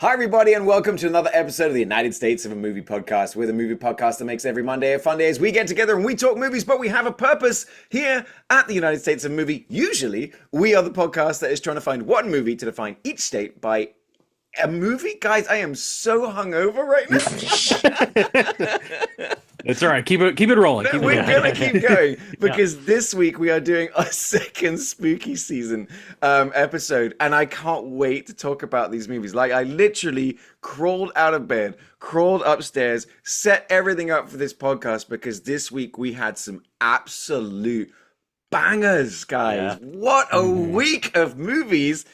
Hi, everybody, and welcome to another episode of the United States of a Movie podcast. We're the movie podcast that makes every Monday a fun day as we get together and we talk movies, but we have a purpose here at the United States of a Movie. Usually, we are the podcast that is trying to find one movie to define each state by a movie. Guys, I am so hungover right now. It's all right. Keep it rolling. We're going to keep going because this week we are doing our second spooky season episode, and I can't wait to talk about these movies. Like, I literally crawled out of bed, crawled upstairs, set everything up for this podcast because this week we had some absolute bangers, guys. Yeah. What a week of movies.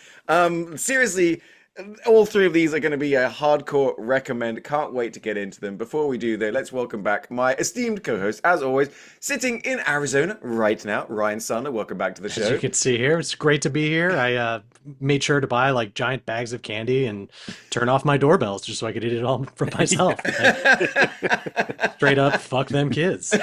Seriously, all three of these are going to be a hardcore recommend. Can't wait to get into them. Before we do, though, let's welcome back my esteemed co-host, as always, sitting in Arizona right now, Ryan Sander. Welcome back to the show. As you can see here, it's great to be here. I made sure to buy like giant bags of candy and turn off my doorbells just so I could eat it all for myself. Straight up, fuck them kids.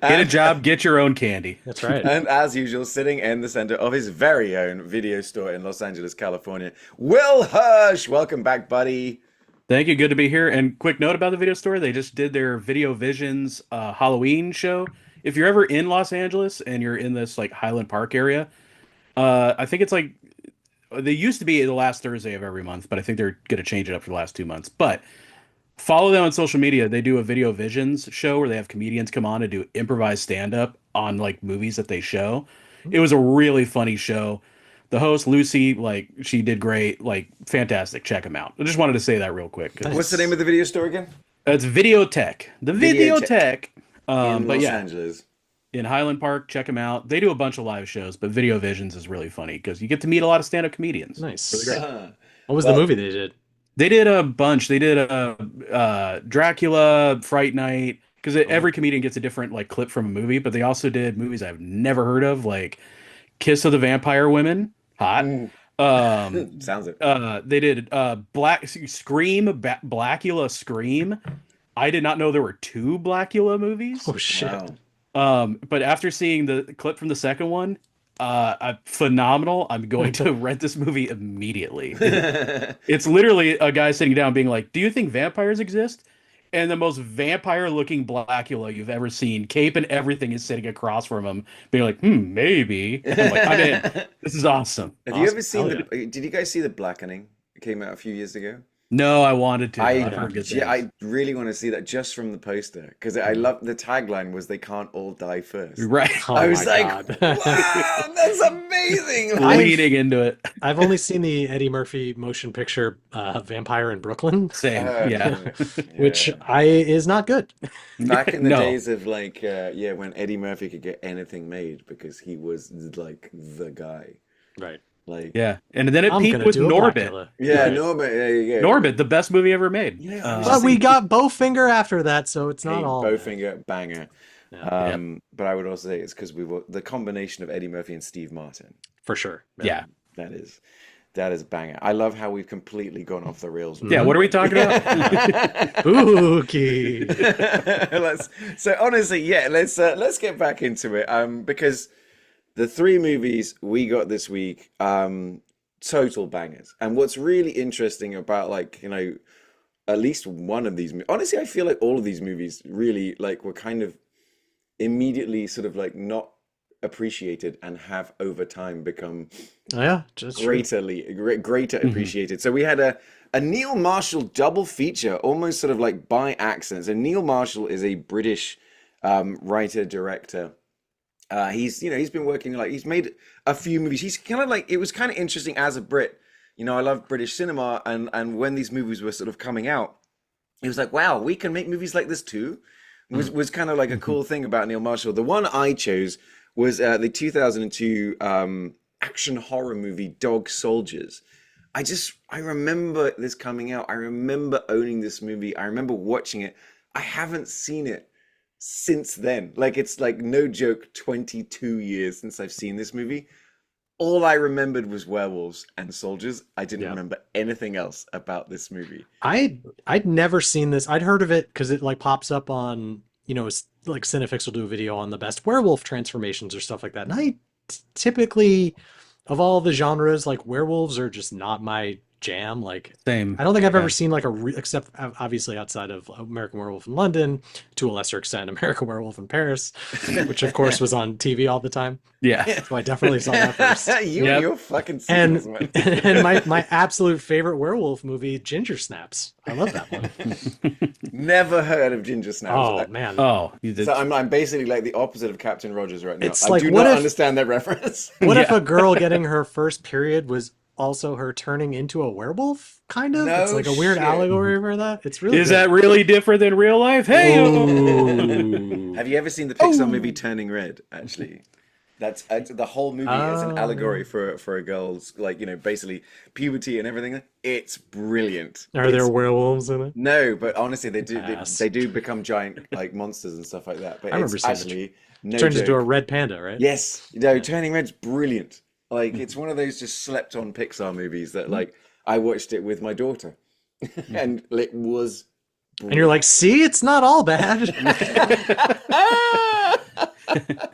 Get a job, get your own candy. That's right. And as usual, sitting in the center of his very own video store in Los Angeles, California, Will Hirsch. Welcome back, buddy. Thank you. Good to be here. And quick note about the video store. They just did their Video Visions Halloween show. If you're ever in Los Angeles and you're in this like Highland Park area, I think it's like, they used to be the last Thursday of every month, but I think they're going to change it up for the last 2 months. But follow them on social media. They do a Video Visions show where they have comedians come on and do improvised stand-up on like movies that they show. It was a really funny show. The host, Lucy, like, she did great. Like, fantastic. Check them out. I just wanted to say that real quick. What's the name of the video store again? It's Videotech. The Videotech. In Los Angeles. In Highland Park. Check them out. They do a bunch of live shows, but Video Visions is really funny because you get to meet a lot of stand-up comedians. Nice. Really great. What was the movie they did? They did a bunch. They did Dracula, Fright Night, because every comedian gets a different like clip from a movie. But they also did movies I've never heard of, like Kiss of the Vampire Women, hot. Sounds it. They did Blackula Scream. I did not know there were two Blackula movies. Oh shit! Wow. But after seeing the clip from the second one, phenomenal. I'm going to rent this movie immediately. It's literally a guy sitting down being like, do you think vampires exist? And the most vampire-looking Blackula you've ever seen, cape and everything, is sitting across from him, being like, maybe. I'm like, I'm in. This is awesome. Have you ever seen did you guys see The Blackening? It came out a few years ago. No, I wanted to. I really want to see that just from the poster because I love the tagline was "They can't all die first." Right. I was like, "Wow, that's amazing!" Leaning into it. I've only seen the Eddie Murphy motion picture Vampire in Brooklyn. Same, yeah. Which is not good. Back in the days of like, when Eddie Murphy could get anything made because he was like the guy. Right. Like, yeah, and then it peaked with Norbit. Yeah, right. Norbit. Norbit, the best movie ever made. Yeah, but we got Bowfinger after that, so it's not all Bowfinger banger. Yeah. But I would also say it's because we were the combination of Eddie Murphy and Steve Martin. For sure. Yeah, that is banger. I love how we've completely gone off the rails. Yeah, what are we talking about? Spooky. So honestly, let's get back into it. Because the three movies we got this week, total bangers. And what's really interesting about, like, you know, at least one of these, honestly, I feel like all of these movies really, like, were kind of immediately sort of like not appreciated and have over time become greater appreciated. So we had a Neil Marshall double feature, almost sort of like by accident. So Neil Marshall is a British writer, director. He's been working, like, he's made a few movies. He's kind of like, it was kind of interesting as a Brit. You know, I love British cinema, and when these movies were sort of coming out, it was like, wow, we can make movies like this too. Was kind of like a cool thing about Neil Marshall. The one I chose was the 2002 action horror movie Dog Soldiers. I remember this coming out. I remember owning this movie. I remember watching it. I haven't seen it since then. Like, it's like no joke, 22 years since I've seen this movie. All I remembered was werewolves and soldiers. I didn't Yeah. remember anything else about this movie. I'd never seen this. I'd heard of it because it like pops up on, like Cinefix will do a video on the best werewolf transformations or stuff like that. And typically, of all the genres, like werewolves are just not my jam. Like, Same. I don't think I've Yeah. ever seen like except obviously outside of American Werewolf in London, to a lesser extent, American Werewolf in Paris, which of course was on TV all the time. Yeah. So I definitely saw that first. You Yep. and your fucking sequels, man. And my absolute favorite werewolf movie, Ginger Snaps. I love that one. Never heard of Ginger Snaps. Oh man. Oh, you did. So I'm basically like the opposite of Captain Rogers right now. It's I like, do what not if- understand that reference. What if Yeah. a girl getting her first period was also her turning into a werewolf? Kind of. No It's like a weird shit. allegory for that. It's really Is good. that really different than real life? Hey, Ooh. Have you ever seen the Pixar movie Turning Red? Actually, that's the whole movie is an Oh. allegory for a girl's, like, basically puberty and everything. It's brilliant. Are there It's- werewolves in it? No, but honestly, they do. Pass. They do become giant like monsters and stuff like that. But I remember it's seeing the actually no Turns joke. into a red panda, right? Yes, Turning Red's brilliant. Like, it's one of those just slept on Pixar movies that, like, I watched it with my daughter, and it was. And you're like, see, it's not all bad.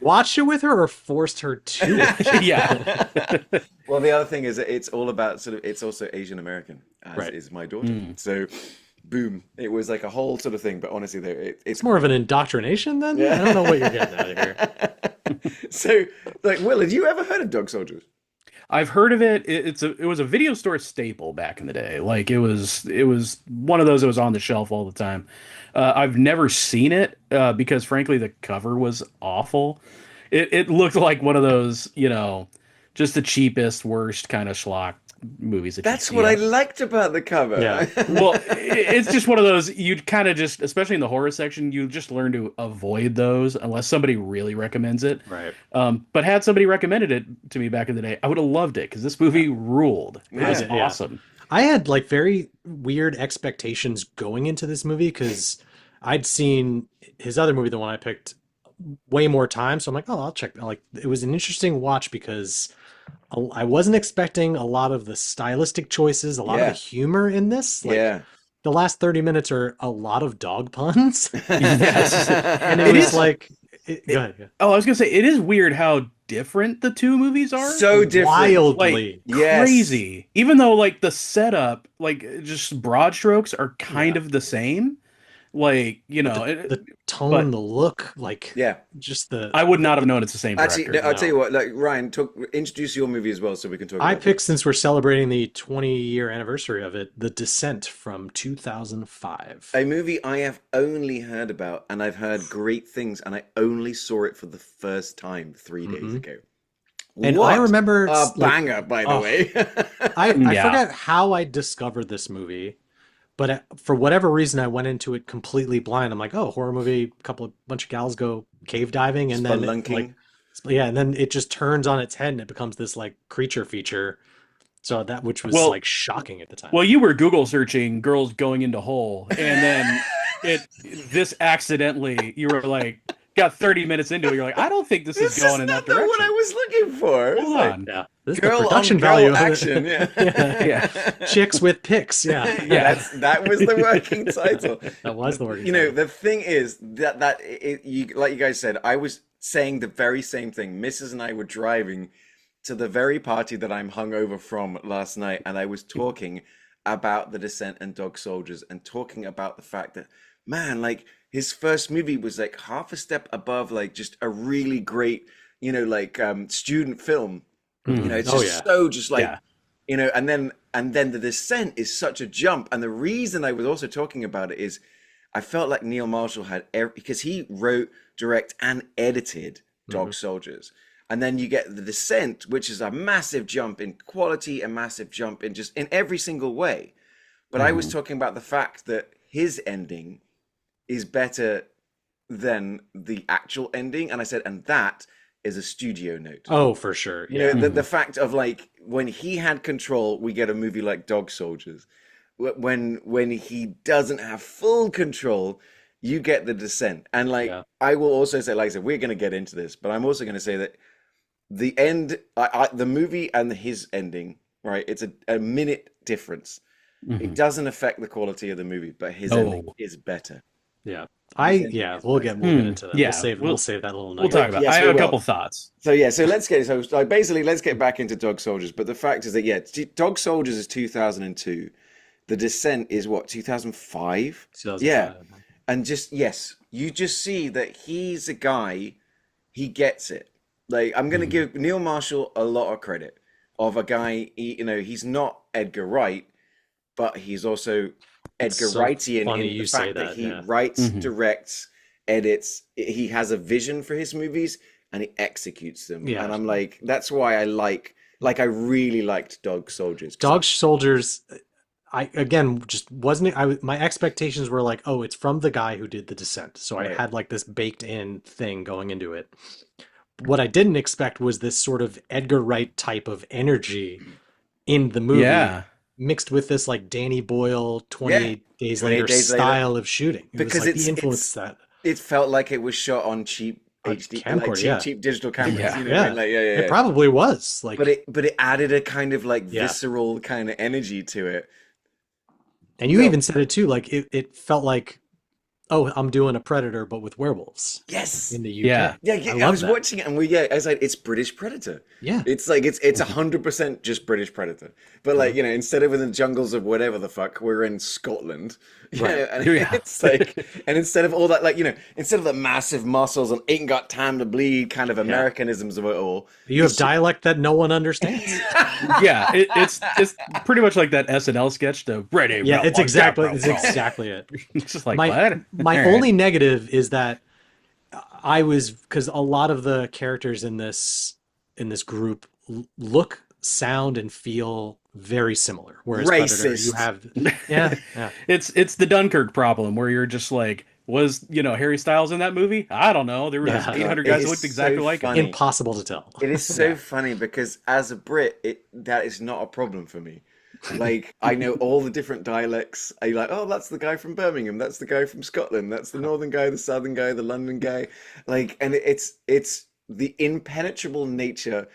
Watched it with her or forced her to watch it? yeah. Well, the other thing is that it's all about it's also Asian American, as Right. is my daughter. So, boom, it was like a whole sort of thing. But honestly, though, it's It's more of an indoctrination then? Yeah. I don't know what you're getting out of here. So, like, Will, had you ever heard of Dog Soldiers? I've heard of it. It was a video store staple back in the day. Like it was one of those that was on the shelf all the time. I've never seen it because frankly the cover was awful. It looked like one of those, just the cheapest, worst kind of schlock movies. That's what I liked about the cover. Yeah. Well, it's just one of those you'd kind of just, especially in the horror section, you just learn to avoid those unless somebody really recommends it. Right. But had somebody recommended it to me back in the day, I would have loved it because this movie ruled. It was Yeah. awesome. I had like very weird expectations going into this movie because I'd seen his other movie, the one I picked, way more times. So I'm like, oh, I'll check. Like, it was an interesting watch because I wasn't expecting a lot of the stylistic choices, a lot of Yeah. the humor in this. Like, Yeah. the last 30 minutes are a lot of dog puns. Yes. And it It was is- like, go ahead. Yeah. Oh, I was gonna say it is weird how different the two movies are. So different. Wildly. Yes. Crazy. Even though like the setup, like just broad strokes are kind Yeah. of the same. Like, the tone, but- the look, like Yeah. just the. I would not have known it's the same Actually, director. I'll tell you what. Like, Ryan, introduce your movie as well, so we can talk. I about picked, since we're celebrating the 20-year anniversary of it, The Descent from 2005. a movie I have only heard about, and I've heard great things, and I only saw it for the first time 3 days Mhm. ago. And What I remember a like, banger, by the oh. way. I Yeah. forget how I discovered this movie, but for whatever reason, I went into it completely blind. I'm like, oh, horror movie, bunch of gals go cave diving, and then Spelunking. and then it just turns on its head and it becomes this like creature feature. So which was Well- like shocking at the time. Well, you were Google searching girls going into hole, and then this accidentally you were like got 30 minutes into it. You're like, I don't think this is This going is in that not direction. what I was looking for. It's Hold like, on. Yeah, this is girl the production on girl value of it. action. Yeah. Yeah. Chicks with pics. Yeah, Yeah. That was the working title. that was the word. You know, the thing is that you, like you guys said, I was saying the very same thing. Mrs. and I were driving to the very party that I'm hungover from last night, and I was talking about The Descent and Dog Soldiers, and talking about the fact that, man, like, his first movie was like half a step above like just a really great, student film. It's Oh, just yeah. so just like, Yeah. and then The Descent is such a jump. And the reason I was also talking about it is I felt like Neil Marshall had because he wrote, direct, and edited Dog Soldiers. And then you get The Descent, which is a massive jump in quality, a massive jump in just in every single way. But I was talking about the fact that his ending is better than the actual ending. And I said, and that is a studio note. Oh, for sure. You Yeah. know, the fact of like when he had control, we get a movie like Dog Soldiers. When he doesn't have full control, you get the descent. And like Yeah. I will also say, like I said, we're going to get into this, but I'm also going to say that the end, the movie and his ending, right? It's a minute difference. It Mhm. doesn't affect the quality of the movie, but his ending Oh. is better. Yeah. His ending is better. We'll get into that. Yeah, We'll save that little we'll nugget. talk about. I Yes, we have a will. couple thoughts. So yeah, so like basically let's get back into Dog Soldiers. But the fact is that yeah, Dog Soldiers is 2002. The Descent is what, 2005? Yeah. 2005. And just yes, you just see that he's a guy, he gets it. Like I'm gonna Mhm. give Neil Marshall a lot of credit of a guy, he's not Edgar Wright, but he's also It's Edgar so Wrightian funny in the you say fact that that. he Yeah. writes, Mhm. directs, edits. He has a vision for his movies and he executes them. Yeah. And I'm like, that's why I really liked Dog Soldiers. Dog Soldiers, I again just wasn't my expectations were like, oh, it's from the guy who did The Descent. So I Right. had like this baked in thing going into it. What I didn't expect was this sort of Edgar Wright type of energy in the movie Yeah. mixed with this like Danny Boyle Yeah, 28 Days 28 Later Days Later. style of shooting. It was Because like the influence that it felt like it was shot on cheap a HD, like camcorder, yeah. cheap digital cameras. Yeah. You know what I Yeah. mean? Like, yeah, It yeah. probably was But like, it added a kind of like yeah. visceral kind of energy to it. And you No, even said it too, like it felt like, oh, I'm doing a Predator, but with werewolves yes. in the Yeah. UK. Yeah, I yeah, I love was that. watching it and I was like, it's British Predator. Yeah. It's like it's 100% just British Predator. But like, Mhm. instead of in the jungles of whatever the fuck, we're in Scotland. Right. And Yeah. it's like, and instead of all that, like, instead of the massive muscles and ain't got time to bleed kind of Yeah. Americanisms of it all. You have it's dialect that no one understands. Yeah, it's pretty much like that SNL sketch. The ready. Yeah, roll, it's one, exactly roll, it's roll. exactly it. It's just like My what? my All right. only negative is that I was because a lot of the characters in this group look, sound, and feel very similar. Whereas Predator, you Racist. have yeah. It's the Dunkirk problem where you're just like, was Harry Styles in that movie? I don't know. There were just Yeah. 800 It guys that is looked exactly so like him. funny. Impossible to tell. It is so Yeah. funny because as a Brit, that is not a problem for me. Like I know all the different dialects. I like, oh, that's the guy from Birmingham. That's the guy from Scotland. That's the northern guy, the southern guy, the London guy. Like, and it's the impenetrable nature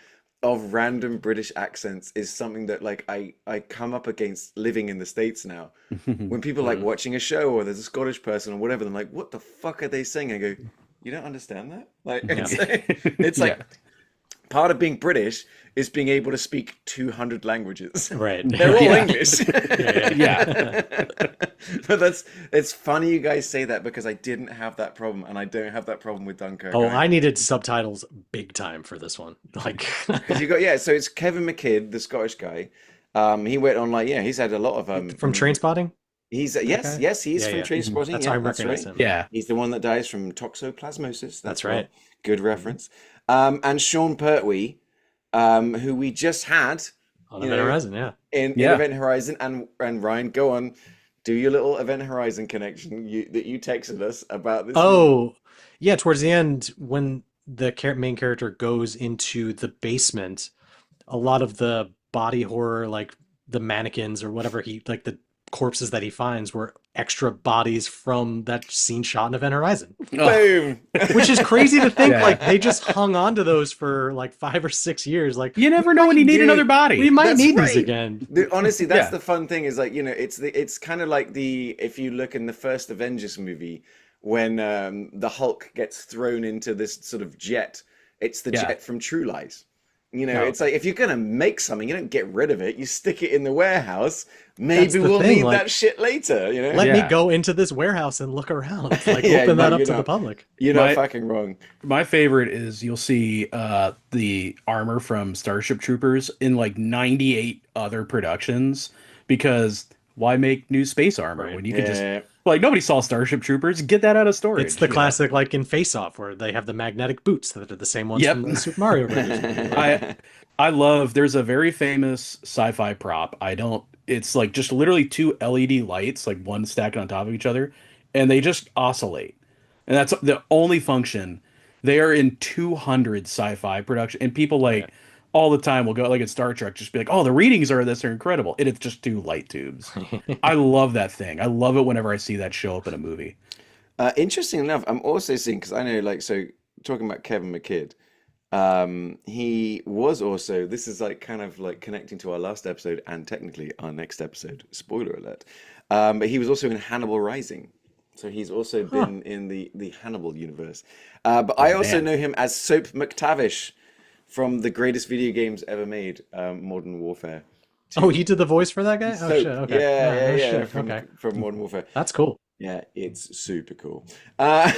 of random British accents is something that like I come up against living in the States now. When people like Mhm. watching a show or there's a Scottish person or whatever, they're like, what the fuck are they saying? I go, you don't understand that? Like Yeah. it's like Yeah. part of being British is being able to speak 200 languages. Right. They're all Yeah. English. Yeah. But it's funny you guys say that because I didn't have that problem and I don't have that problem with Dunkirk. Oh, I needed subtitles big time for this one. Like, Because so it's Kevin McKidd, the Scottish guy. He went on like, he's had a lot of from Trainspotting? he's Okay. yes, he's Yeah, from yeah. Trainspotting. That's Yeah, how I that's recognize right. him. Yeah. He's the one that dies from toxoplasmosis. That's right. right. Good reference. And Sean Pertwee, who we just had On you Event know, Horizon, yeah. in Yeah. Event Horizon, and Ryan, go on, do your little Event Horizon connection that you texted us about this. Oh, yeah, towards the end, when the main character goes into the basement, a lot of the body horror, like the mannequins or whatever like the corpses that he finds were extra bodies from that scene shot in Event Horizon. Oh, Boom. Which is crazy to think, Yeah. like they just hung on to those for like 5 or 6 years. Like you never know when you need Dude, another body. we might That's need these right. again. Honestly, that's Yeah. the fun thing is like, it's kind of like if you look in the first Avengers movie when the Hulk gets thrown into this sort of jet, it's the Yeah. jet from True Lies. No. It's like if you're gonna make something, you don't get rid of it. You stick it in the warehouse. That's Maybe the we'll thing, need like, that shit later. Let me Yeah. go into this warehouse and look around. Like Yeah, open no, that up you're to the not. public. You're not My- fucking wrong. My favorite is you'll see the armor from Starship Troopers in like 98 other productions because why make new space armor Right. when you can just Yeah. like nobody saw Starship Troopers, get that out of storage. It's the you know? classic, like in Face Off, where they have the magnetic boots that are the same ones Yep. from the Super Mario Brothers movie. I love there's a very famous sci-fi prop. It's like just literally two LED lights, like one stacked on top of each other, and they just oscillate. And that's the only function. They are in 200 sci-fi production, and people like all the time will go like in Star Trek, just be like, "Oh, the readings are this are incredible," and it's just two light tubes. I love that thing. I love it whenever I see that show up in a movie. Interesting enough, I'm also seeing because I know, like, so talking about Kevin McKidd, he was also. This is like kind of like connecting to our last episode and technically our next episode. Spoiler alert! But he was also in Hannibal Rising, so he's also Huh. been in the Hannibal universe. But Oh I also man. know him as Soap McTavish from the greatest video games ever made, Modern Warfare Oh, 2. he did the voice for that guy? Oh shit. Soap, Okay. yeah, Yeah, yeah, no yeah, shit. Okay. from Modern Warfare. That's cool. Yeah, it's super cool. Uh,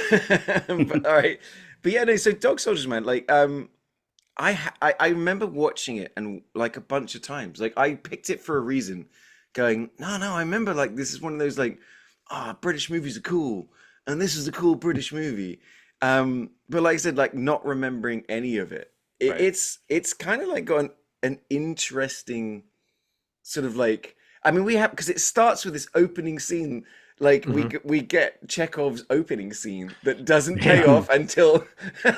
but all right, but yeah, no. So Dog Soldiers, man, like, I remember watching it and like a bunch of times. Like I picked it for a reason, going, no, I remember like this is one of those like, British movies are cool, and this is a cool British movie. But like I said, like not remembering any of it. Right. It's kind of like got an interesting sort of like I mean we have because it starts with this opening scene like Hmm. we get Chekhov's opening scene that doesn't pay Yeah. off until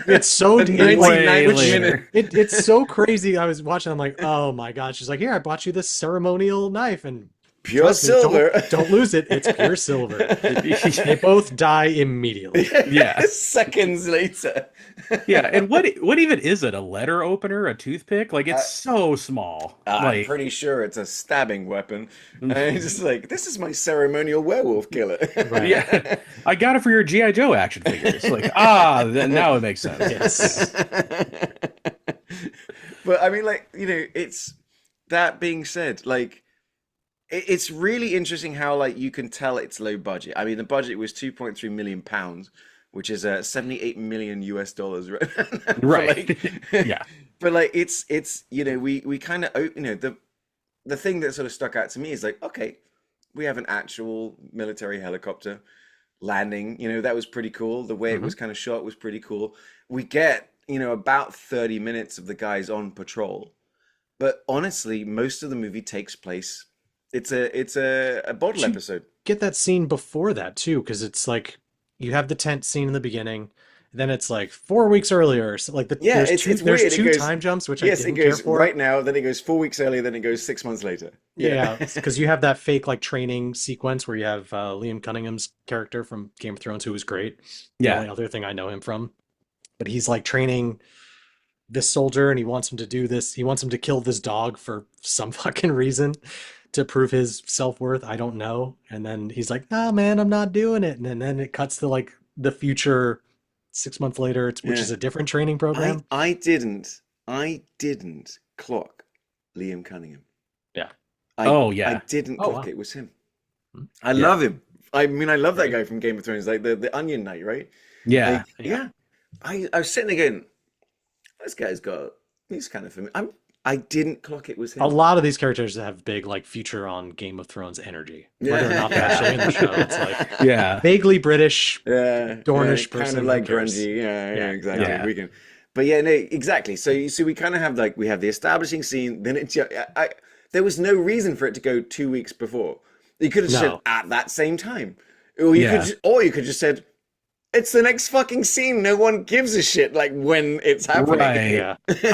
It's so the it, like 99th Way which minute. later. it's so crazy. I was watching, I'm like, oh my God. She's like, here, I bought you this ceremonial knife, and Pure trust me, silver. don't lose it. It's pure silver. They both die immediately. Yeah. Seconds later. Yeah, and what even is it? A letter opener, a toothpick? Like Uh, it's so small. I'm Like pretty sure it's a stabbing weapon. And it's just like, this is my ceremonial werewolf killer. Right. yeah, I got it for your GI Joe action figures. Like then now it makes sense. Yeah. Yes. But I mean, like, it's that being said, like, it's really interesting how, like, you can tell it's low budget. I mean, the budget was 2.3 million pounds, which is 78 million US dollars, right? For like, Right. Yeah. but like, it's, we kind of, the thing that sort of stuck out to me is like, okay, we have an actual military helicopter landing. That was pretty cool. The way it Hmm. was kind of shot was pretty cool. We get, about 30 minutes of the guys on patrol. But honestly, most of the movie takes place. It's a bottle But you episode. get that scene before that too, because it's like you have the tent scene in the beginning, then it's like 4 weeks earlier. So like Yeah, it's there's weird. It two goes time jumps, which I yes, it didn't care goes for. right now, then it goes 4 weeks earlier, then it goes 6 months later. Yeah. Yeah, because you have that fake like training sequence where you have Liam Cunningham's character from Game of Thrones, who was great. The Yeah. only other thing I know him from, but he's like training this soldier, and he wants him to do this. He wants him to kill this dog for some fucking reason to prove his self-worth. I don't know. And then he's like, "Nah, man, I'm not doing it." And then it cuts to like the future 6 months later, which Yeah. is a different training I program. I didn't I didn't clock Liam Cunningham. Yeah. I Oh I yeah. didn't Oh clock wow. it was him. Hmm. I Yeah. love him. I mean, I love that Great. guy from Game of Thrones, like the Onion Knight, right? Yeah. Like, Yeah. yeah. I was sitting there going, this guy's got he's kind of familiar. I didn't clock it was A him. lot of these characters have big like future on Game of Thrones energy, whether or not they're actually in the show. It's like Yeah. vaguely British, Yeah, Dornish kind of person. Who like cares? grungy. Yeah, Yeah. exactly. Yeah. Yeah. We can, but yeah, no, exactly. So we kind of have like we have the establishing scene. Then there was no reason for it to go 2 weeks before. You could have said No. at that same time, or Yeah. you could just said it's the next fucking scene. No one gives a shit like when it's happening. Right. Yeah. Yeah.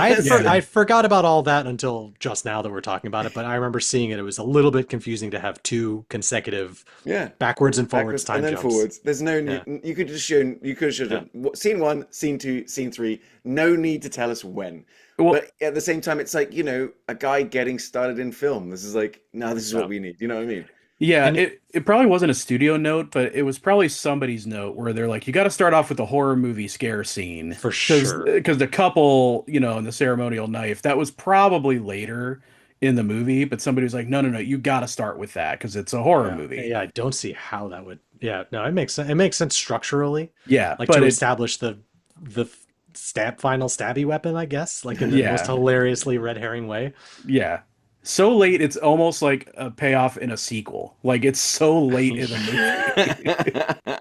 I forgot about all that until just now that we're talking about it, but I remember seeing it. It was a little bit confusing to have two consecutive Yeah. backwards and forwards Backwards and time then jumps. forwards. There's no Yeah. need. You could just show. You could have Yeah. shown scene one, scene two, scene three. No need to tell us when. Well, But at the same time, it's like a guy getting started in film. This is like, no, this is what Yeah. we need. You know what I mean? yeah, And it probably wasn't a studio note, but it was probably somebody's note where they're like, you got to start off with the horror movie scare scene for sure. because the couple, and the ceremonial knife, that was probably later in the movie, but somebody was like, no, you got to start with that because it's a horror Yeah. movie. Yeah, I don't see how that would. Yeah, no, it makes sense. It makes sense structurally, Yeah, like but to it, establish the final stabby weapon, I guess, like in the most yeah, hilariously red herring way. yeah. So late, it's almost like a payoff in a sequel. Like it's so late in the movie.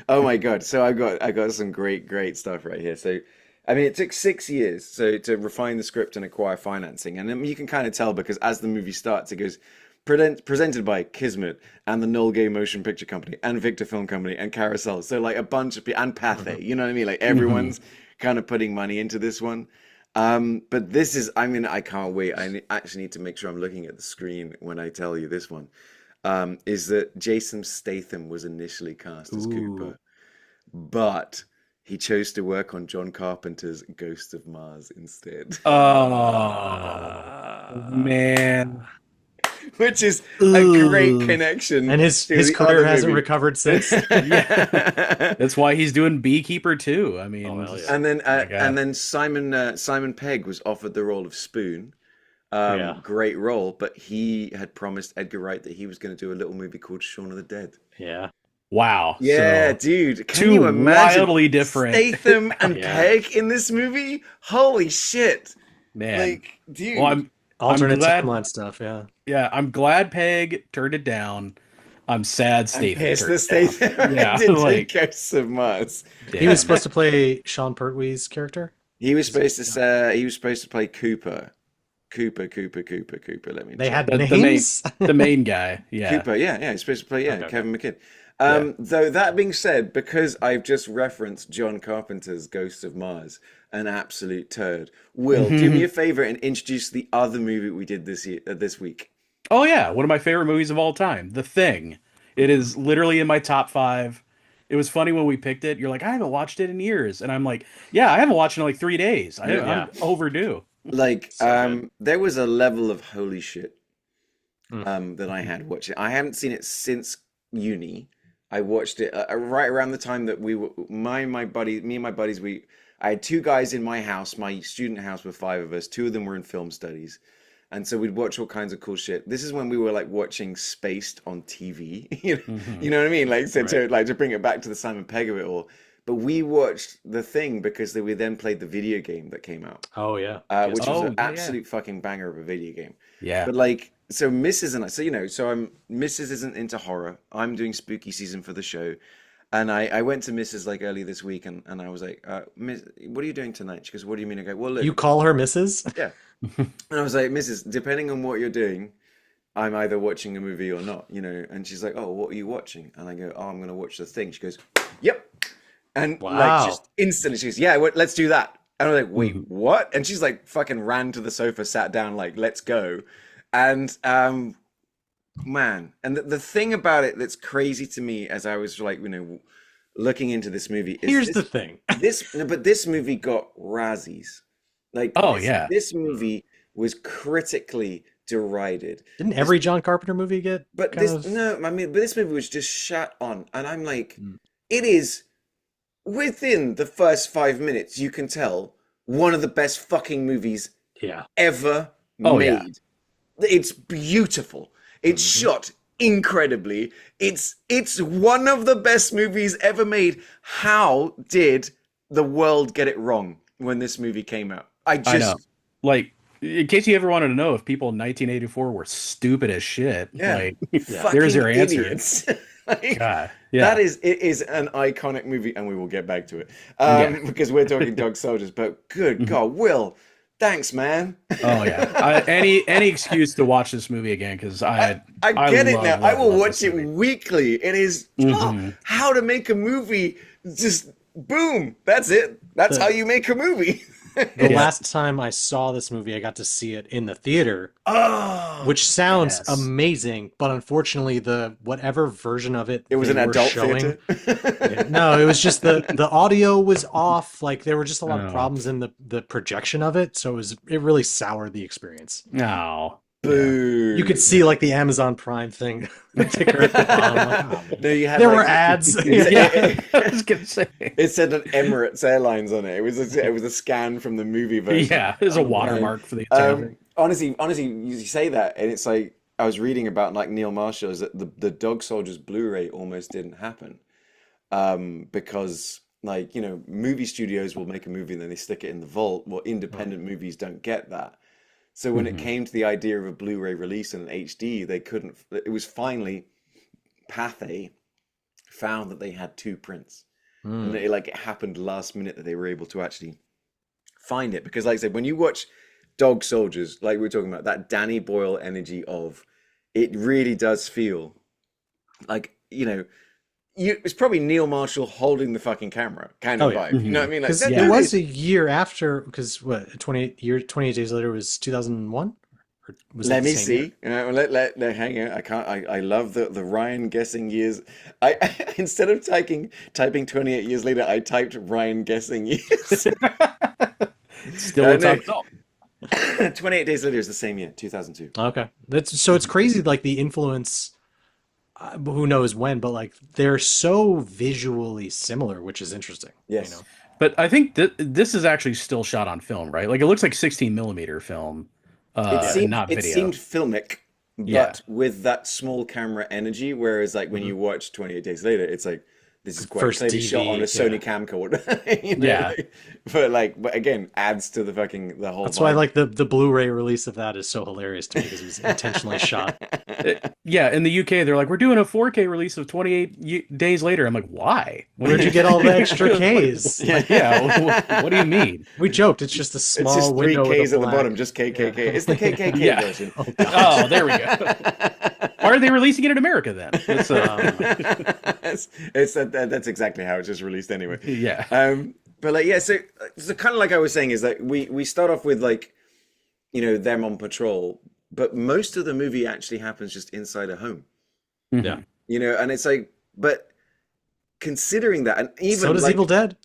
Oh my God. So I got some great stuff right here. So I mean it took 6 years to refine the script and acquire financing. And then you can kind of tell because as the movie starts, it goes presented by Kismet and the Null Gay Motion Picture Company and Victor Film Company and Carousel. So like a bunch of people and Pathé, you know what I mean? Like Mhm. everyone's kind of putting money into this one. But this is, I mean, I can't wait. Actually need to make sure I'm looking at the screen when I tell you this one. Is that Jason Statham was initially cast as Ooh. Cooper. but he chose to work on John Carpenter's Ghost of Mars instead. Oh man. Which is a great Ugh. connection And his to the career other hasn't movie. recovered since. Yeah. That's why he's doing Beekeeper too. I mean, Oh, hell just- yeah. And then my God. Simon Pegg was offered the role of Spoon. Yeah. Great role, but he had promised Edgar Wright that he was going to do a little movie called Shaun of the Dead. Yeah. Wow. Yeah, So dude, can two you imagine wildly different. Statham and Yeah. Pegg in this movie? Holy shit! Man. Like, dude. Well, I'm Alternate glad- timeline stuff, yeah. yeah, I'm glad Peg turned it down. I'm sad I'm Statham pissed turned that it Statham down. Yeah, did like Ghosts of Mars. He was damn. supposed to play Sean Pertwee's character. He was supposed to play Cooper. Cooper. Let me They check. had The names. the main guy. Yeah. Cooper, yeah, he's supposed to play, Okay. Kevin McKidd. Yeah. Though that being said, because I've just referenced John Carpenter's Ghost of Mars, an absolute turd. Will, do me a favor and introduce the other movie we did this week. Oh yeah, one of my favorite movies of all time, The Thing. It is literally in my top 5. It was funny when we picked it. You're like, I haven't watched it in years, and I'm like, yeah, I haven't watched it in like 3 days. Yeah. I'm overdue. Like, So good. there was a level of holy shit Mm. that I had watching. I haven't seen it since uni. I watched it right around the time that me and my buddies, I had 2 guys in my house, my student house with 5 of us. 2 of them were in film studies. And so we'd watch all kinds of cool shit. This is when we were like watching Spaced on TV. You know what I mean? Like, so to bring it back to the Simon Pegg of it all. But we watched The Thing because we then played the video game that came out, Oh yeah. which was Oh, an yeah. absolute fucking banger of a video game. Yeah. But like, so Mrs. and I, Mrs. isn't into horror. I'm doing spooky season for the show. And I went to Mrs. like earlier this week and I was like, Miss, what are you doing tonight? She goes, what do you mean? I go, well, look. You call her Mrs.? Yeah. And I was like, Mrs., depending on what you're doing, I'm either watching a movie or not, And she's like, oh, what are you watching? And I go, oh, I'm going to watch The Thing. She goes, yep. And Wow. like just instantly, she goes, yeah, let's do that. And I'm like, wait, what? And she's like, fucking ran to the sofa, sat down, like, let's go. And man, and the thing about it that's crazy to me as I was like, looking into this movie is Here's the thing. this movie got Razzies. Like, Oh, yeah. this movie was critically derided. Didn't every John Carpenter movie get But kind this of... no, I mean, but this movie was just shat on, and I'm like, it is within the first 5 minutes, you can tell one of the best fucking movies Yeah. ever Oh, made. yeah. It's beautiful. It's shot incredibly. It's one of the best movies ever made. How did the world get it wrong when this movie came out? I know. Like, in case you ever wanted to know if people in 1984 were stupid as shit, Yeah. like, fucking there's your answer. idiots. Like, God, yeah. it is an iconic movie, and we will get back to it because we're talking Dog Soldiers. But good God, Will, thanks, man. Oh yeah. Any excuse to watch this movie again because I get it now. I will watch this it movie. weekly. It is how to make a movie. Just boom. That's it. That's how you make a movie. The Yeah. last time I saw this movie, I got to see it in the theater, Oh, which sounds yes. amazing, but unfortunately, the whatever version of it it was they an were adult showing, theater. no, it was just the audio was off. Like there were just a lot of Oh. problems in the projection of it, so it really soured the experience. No. Boo. You could see like the Amazon Prime thing ticker at the bottom. Like, oh, man. No, you had There like, were ads. Yeah, I was gonna say. It said an Emirates Airlines on it. It was a scan from the movie version. Yeah, there's a watermark for the entire thing. Honestly, you say that, and it's like I was reading about like Neil Marshall is that the Dog Soldiers Blu-ray almost didn't happen, because like movie studios will make a movie and then they stick it in the vault. Well, independent movies don't get that. So when it came to the idea of a Blu-ray release and an HD, they couldn't. It was finally Pathé found that they had 2 prints. And it happened last minute that they were able to actually find it, because like I said, when you watch Dog Soldiers, like we were talking about, that Danny Boyle energy of it really does feel like it's probably Neil Marshall holding the fucking camera kind of Oh, yeah. vibe. You know what I mean? Like Because that it dude was is- a year after, because what 28 days later was 2001 or Or was it Let the me same year? see. Hang on. I can't. I love the Ryan guessing years. I instead of typing 28 years later, I typed Ryan guessing years. Still a No, top result. 28 days later is the same year, 2002. Okay, that's so it's crazy. Like the influence, who knows when, but like they're so visually similar, which is interesting. You Yes. know, But I think that this is actually still shot on film, right? Like it looks like 16 millimeter film, It yeah, and seemed not it video. seemed filmic, Yeah. but with that small camera energy. Whereas, like when hmm you watch 28 Days Later, it's like this is quite first clearly shot on a DV, yeah. Sony camcorder, Yeah. but again, adds to the whole That's why vibe. like the Blu-ray release of that is so hilarious to me because it was intentionally shot. Yeah, in the UK, they're like, we're doing a 4K release of 28 days later. I'm like, why? What do you Where'd you mean? get all the extra Ks? Like, yeah, what do you mean? We joked it's just a It's small just three window with a Ks at the bottom, black. just Yeah. KKK. It's the KKK Yeah. version. Oh God. Oh, there we go. Why are they releasing it in America then? That's That's exactly how it's just released anyway. yeah. But like yeah, so kind of like I was saying is that we start off with like them on patrol, but most of the movie actually happens just inside a home. Yeah. And it's like, but considering that, and even So does like, Evil Dead.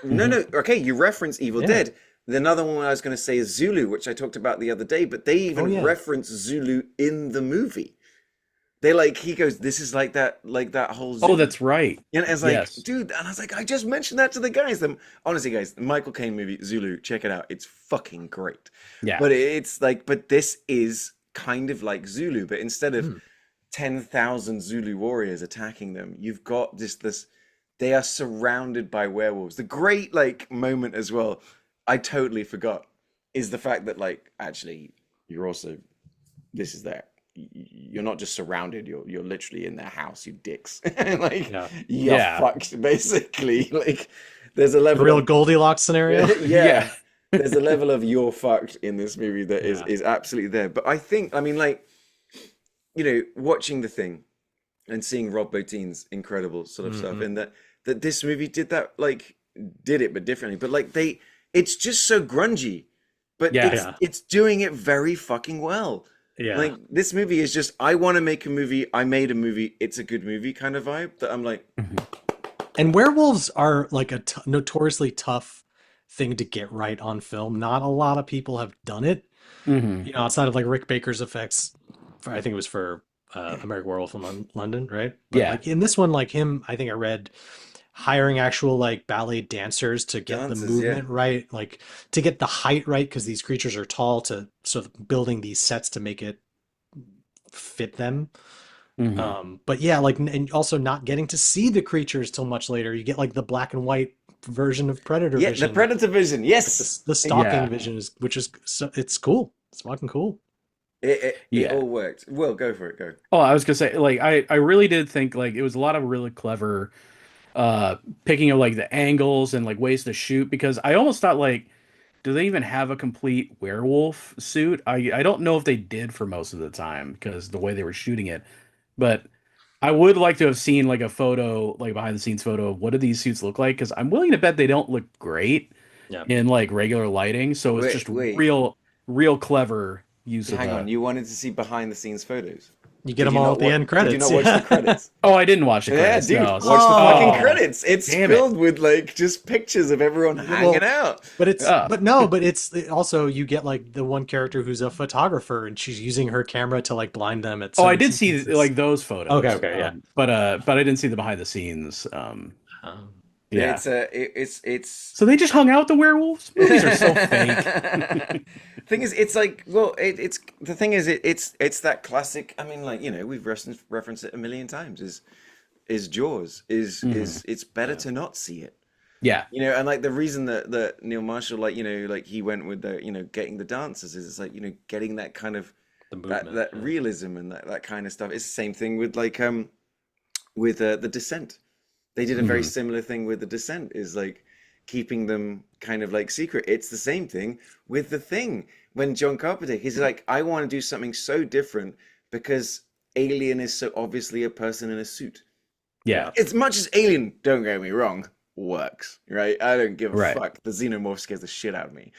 no, okay, you reference Evil Yeah. Dead. Another one I was going to say is Zulu, which I talked about the other day, but they even yeah. reference Zulu in the movie. They like he goes, this is like that whole Zulu. Oh, that's right. And it's like, Yes. dude, and I was like, I just mentioned that to the guys. Honestly, guys, the Michael Caine movie Zulu, check it out. It's fucking great. Yeah. But it's like, but this is kind of like Zulu, but instead of Hmm. 10,000 Zulu warriors attacking them, you've got this. They are surrounded by werewolves. The great like moment as well, I totally forgot, is the fact that like actually you're also this is there. You're not just surrounded, you're literally in their house, you dicks. Like Yeah. you're Yeah. fucked basically. Like there's a The level real of, Goldilocks scenario. yeah. There's a level of you're fucked in this movie that Yeah. is absolutely there. But I think, I mean, like, watching The Thing and seeing Rob Bottin's incredible sort of stuff, and that this movie did that, like, did it but differently. But like it's just so grungy, but Yeah. Yeah. it's doing it very fucking well. Yeah. Like this movie is just, I want to make a movie. I made a movie. It's a good movie kind of vibe that I'm like, And werewolves are like a notoriously tough thing to get right on film. Not a lot of people have done it. Mhm. You know, outside of like Rick Baker's effects, I think it was for American Werewolf in London, right? But Yeah. like in this one, like him, I think I read hiring actual like ballet dancers to get the Dancers, movement right, like to get the height right, because these creatures are tall, to sort of building these sets to make it fit them. Mhm. But yeah, like, and also not getting to see the creatures till much later. You get like the black and white version of Predator yeah, vision. the Predator vision. Yes. The stalking Yeah. vision is, which is so, it's cool. It's fucking cool. It Yeah. all worked. Well, go for it. Go. Oh, I was gonna say, like, I really did think like it was a lot of really clever picking of like the angles and like ways to shoot, because I almost thought like, do they even have a complete werewolf suit? I don't know if they did for most of the time because the way they were shooting it, but I would like to have seen like a photo, like behind the scenes photo of what do these suits look like, because I'm willing to bet they don't look great Yeah. in like regular lighting. So it's just Wait. real clever use of Hang on. You wanted to see behind the scenes photos. You get Did them you all not at the wa- end credits. Did you not watch the credits? Oh, I didn't watch the Yeah, credits. dude, no. watch the Oh, fucking credits. It's damn it. filled with like just pictures of everyone hanging out. But it's Yeah. but no, but it's also, you get like the one character who's a photographer and she's using her camera to like blind them at Oh, I certain did see sequences. like those photos. Okay, yeah. But I didn't see the behind the scenes. Yeah. It's So they just hung out with the werewolves? Movies are so fake. Thing is, it's like, well, it's the thing is, it's that classic. I mean, like, we've referenced it a million times. Is Jaws is it's better to not see it. Yeah. And like the reason that Neil Marshall, like, like he went with the, getting the dancers is, it's like, getting that kind of The movement. that realism and that kind of stuff. It's the same thing with like with The Descent. They did a very similar thing with The Descent, is like keeping them kind of like secret. It's the same thing with The Thing. When John Carpenter, he's like, I want to do something so different because Alien is so obviously a person in a suit. Yeah. As much as Alien, don't get me wrong, works, right? I don't give a Right. fuck. The xenomorph scares the shit out of me.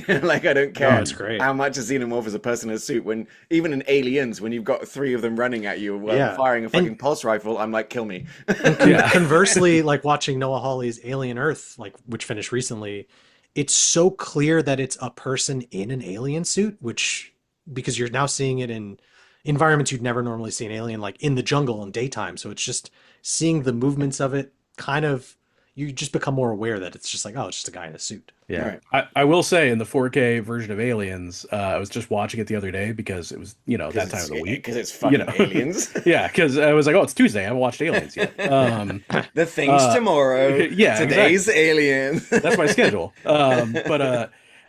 Like, I don't No, care it's great. how much a xenomorph is a person in a suit. When even in Aliens, when you've got three of them running at you while Yeah. firing a fucking And pulse rifle, I'm like, kill me. Yeah. conversely, like watching Noah Hawley's Alien Earth, like which finished recently, it's so clear that it's a person in an alien suit, which because you're now seeing it in environments you'd never normally see an alien, like in the jungle in daytime. So it's just seeing the movements of it kind of you just become more aware that it's just like, oh, it's just a guy in a suit. Yeah. Right. I will say in the 4K version of Aliens, I was just watching it the other day because it was, that time of the week. Because it's You fucking know. aliens. Yeah, because I was like, oh, it's Tuesday. I haven't watched Aliens yet. The things tomorrow. yeah, Today's alien. That's my schedule. But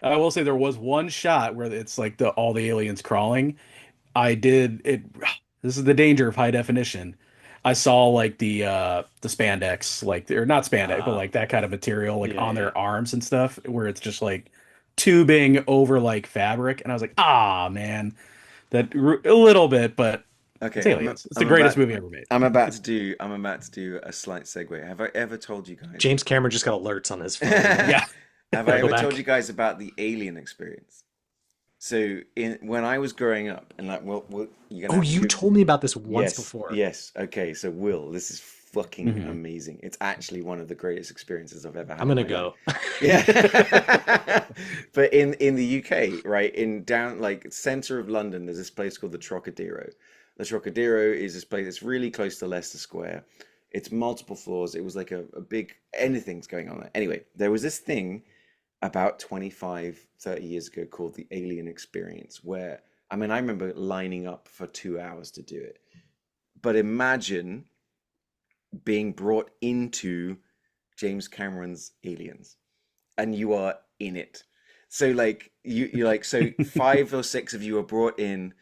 I will say there was one shot where it's like all the aliens crawling. I did it. This is the danger of high definition. I saw like the spandex, like or not spandex, but like that kind of material, like Yeah, on yeah. their arms and stuff, where it's just like tubing over like fabric, and I was like, ah, man, a little bit, but Okay, it's Aliens. It's the greatest movie ever made. I'm about to do a slight segue. Have I ever told you guys? James Cameron just got alerts on his phone. Yeah. Have I Go ever told back. you guys about the Alien experience? So when I was growing up, and like, you're gonna Oh, have to you told me about this once yes, before. yes. Okay, so Will, this is fucking Mhm. amazing. It's actually one of the greatest experiences I've ever had. I'm in gonna my life. go. Yeah. But in the UK, right, in down like center of London, there's this place called the Trocadero. The Trocadero is this place that's really close to Leicester Square. It's multiple floors. It was like a big anything's going on there. Anyway, there was this thing about 25, 30 years ago called the Alien Experience, where I mean, I remember lining up for 2 hours to do it. But imagine being brought into James Cameron's Aliens and you are in it. So like you're like so five or six of you are brought in.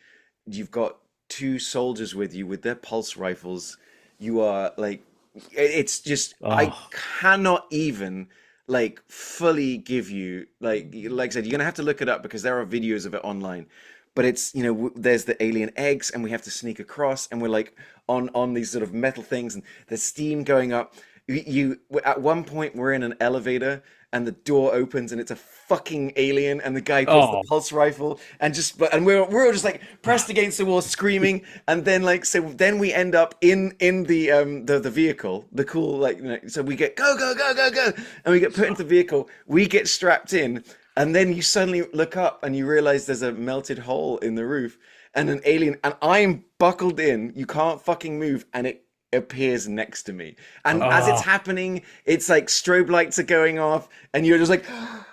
You've got two soldiers with you with their pulse rifles. You are like it's just I Oh, cannot even like fully give you like I said, you're gonna have to look it up because there are videos of it online. But it's there's the alien eggs and we have to sneak across and we're like on these sort of metal things and there's steam going up. You at one point we're in an elevator and the door opens and it's a fucking alien and the guy puts the oh, pulse rifle and we're all just like pressed against the wall screaming and then like so then we end up in the vehicle, the cool so we get go and we get put into the vehicle, we get strapped in, and then you suddenly look up and you realize there's a melted hole in the roof and an alien, and I'm buckled in, you can't fucking move, and it appears next to me. And as it's oh, happening, it's like strobe lights are going off, and you're just like, ah!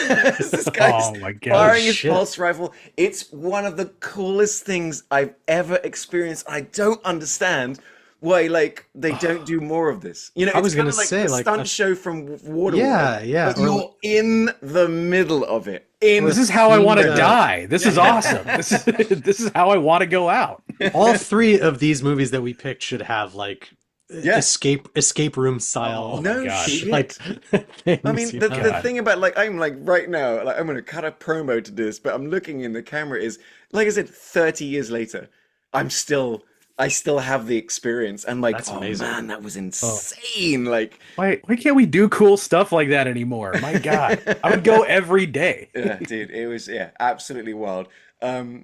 As this guy's oh my firing gosh. his shit. pulse rifle. It's one of the coolest things I've ever experienced. I don't understand why like they don't do more of this. I It's was kind gonna of like say the like stunt show from Waterworld, yeah, but or you're in the middle of it. In This is how I want to Yeah. die. This is awesome. This is how I want to go out. all three of these movies that we picked should have like Yeah. escape room style Oh my no gosh. shit. like things, I mean, you the know? thing about like I'm like right now, like I'm gonna cut a promo to this, but I'm looking in the camera is like I said, 30 years later, I still have the experience. And like, That's oh amazing. man, that was insane. Like, Why can't we do cool stuff like that anymore? My God. I would go every day. yeah, dude, it was absolutely wild.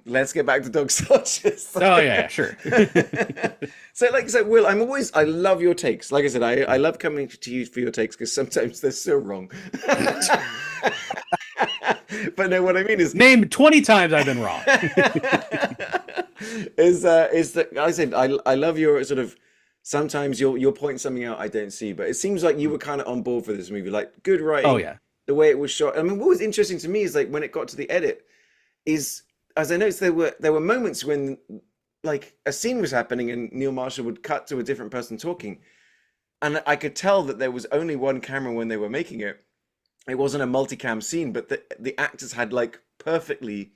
Let's get back to Dog Soldiers. Oh yeah, sure. So Will, I love your takes. Like I said, I love coming to you for your takes because sometimes they're so wrong. But no, what I mean is Name 20 times I've been wrong. is that I said I love your sort of sometimes you'll point something out I don't see, but it seems like you were kind of on board for this movie, like good writing. Oh yeah. The way it was shot. I mean, what was interesting to me is like when it got to the edit, is as I noticed there were moments when like a scene was happening and Neil Marshall would cut to a different person talking, and I could tell that there was only one camera when they were making it. It wasn't a multicam scene, but the actors had like perfectly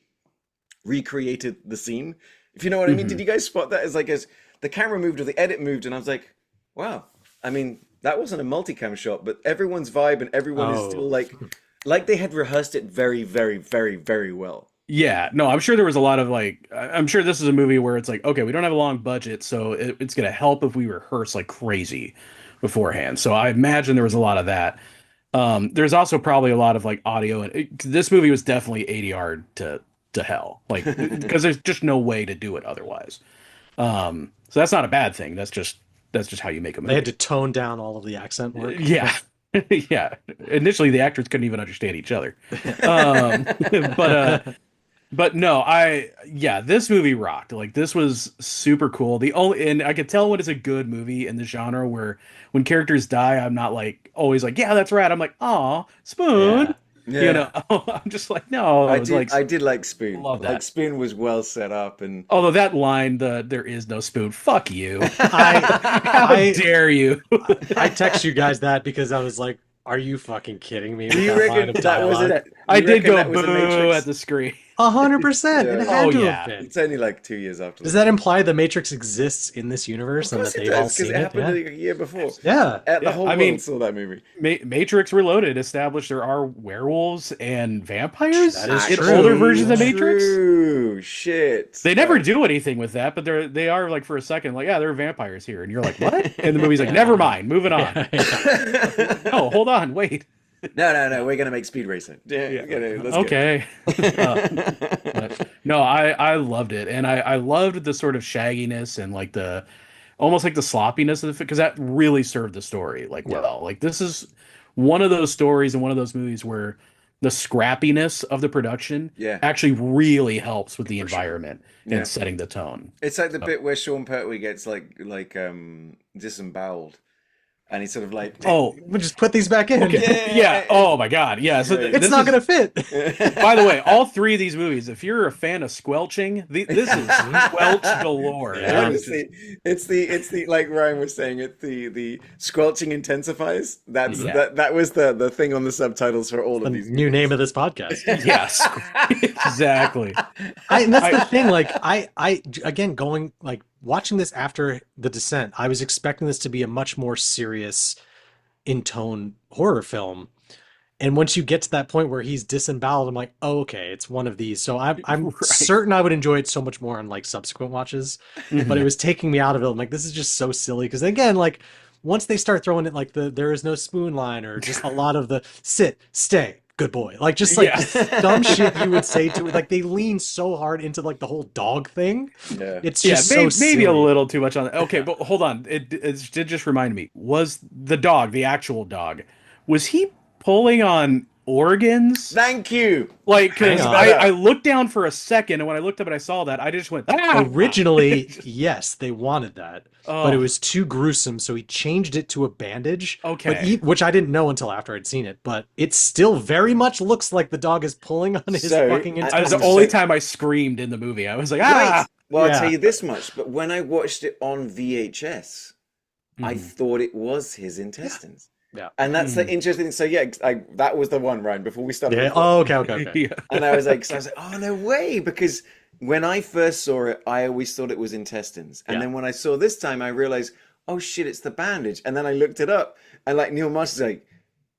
recreated the scene. If you know what I mean. Did you guys spot that as the camera moved or the edit moved, and I was like, wow. I mean, that wasn't a multicam shot, but everyone's vibe and everyone is still like they had rehearsed it very, very, very, very well. Yeah, no, I'm sure there was a lot of like, I'm sure this is a movie where it's like, okay, we don't have a long budget, so it's gonna help if we rehearse like crazy. beforehand. So I imagine there was a lot of that. There's also probably a lot of like audio, and this movie was definitely ADR to hell, like because there's just no way to do it otherwise. So that's not a bad thing. That's just how you make a They had to movie. tone down all of the accent work. Yeah. Yeah. Initially, the actors couldn't even understand each other. Um, but but no, yeah, this movie rocked. Like this was super cool. The only and I could tell when it's a good movie in the genre where when characters die, I'm not like always like, yeah, that's right. I'm like, oh, Spoon. Yeah. You Yeah. know, I'm just like, no, I it's like did like Spoon. love Like that. Spoon was well set up and Although that line, the there is no spoon, fuck you. I How I dare you? I text you guys that because I was like, "Are you fucking kidding me?" Do With you that line reckon of that was dialogue. it? I You did reckon go that was a boo Matrix? at the screen. 100%. It Yeah. had Oh to yeah. have been. It's only like 2 years after. Does that imply the Matrix exists in this Of universe and course that it they've all does, because seen it it? happened Yeah. like a year before. Yeah. The Yeah, whole I world mean, saw that movie. Matrix Reloaded established there are werewolves and vampires That is in true. older versions of Yeah. Matrix. True. Shit. They never do anything with that, but they are like for a second like, yeah, there are vampires here, and you're like, what? And the movie's like, never mind, moving on. Yeah. Yeah. No, hold on, wait. No. We're gonna make Speed Racer. Yeah. Let's Okay. But no, I loved it, and I loved the sort of shagginess and like the almost like the sloppiness of the because that really served the story like Yeah. well. Like this is one of those stories and one of those movies where the scrappiness of the production Yeah. actually really helps with the For sure. environment Yeah. and setting the tone. It's like the bit where Sean Pertwee gets like disemboweled, and he's sort of like, Oh, We'll just put these back in. okay. Yeah. Yeah. Oh my God. Yeah. So Right. It's this not is- going to fit. By the way, all three of these movies, if you're a fan of squelching, this is squelch galore. Yeah. There is It's the like Ryan was saying, it's the squelching intensifies. That's Yeah. that was the thing on the subtitles for all The of these. new name of this podcast. yes, exactly. And that's the thing. Like, I again, going like watching this after The Descent, I was expecting this to be a much more serious in tone horror film. And once you get to that point where he's disemboweled, I'm like, oh, okay, it's one of these. So I'm Right. certain I would enjoy it so much more on like subsequent watches. But it was taking me out of it. I'm like, this is just so silly. Because again, like once they start throwing it like the there is no spoon line or just a lot of the sit, stay, good boy. Like just like Yeah. dumb shit you would say to it. Like they lean so hard into like the whole dog thing. Yeah. It's Yeah, just maybe, so maybe a silly. little too much on that. Okay, but hold on. It did just remind me. Was the dog, the actual dog, was he pulling on organs? Thank you. Like, because Hang on. I looked down for a second, and when I looked up and I saw that, I just went, ah! Originally, yes, they wanted that, but it Oh. was too gruesome, so he changed it to a bandage. Okay. But which I didn't know until after I'd seen it, but it still very much looks like the dog is pulling on his So, fucking I- That was intestines. the only time I screamed in the movie. I was like, ah! Right. Well, I'll Yeah. tell you this much, but when I watched it on VHS, I Mhm. thought it was his intestines. Yeah. And that's the interesting. So yeah, that was the one, Ryan, before we started. Yeah. recording. Oh, okay. Yeah. And I was like, oh no way, because when I first saw it, I always thought it was intestines, and Yeah. then when I saw this time, I realized, oh shit, it's the bandage, and then I looked it up, and like Neil Marshall's like,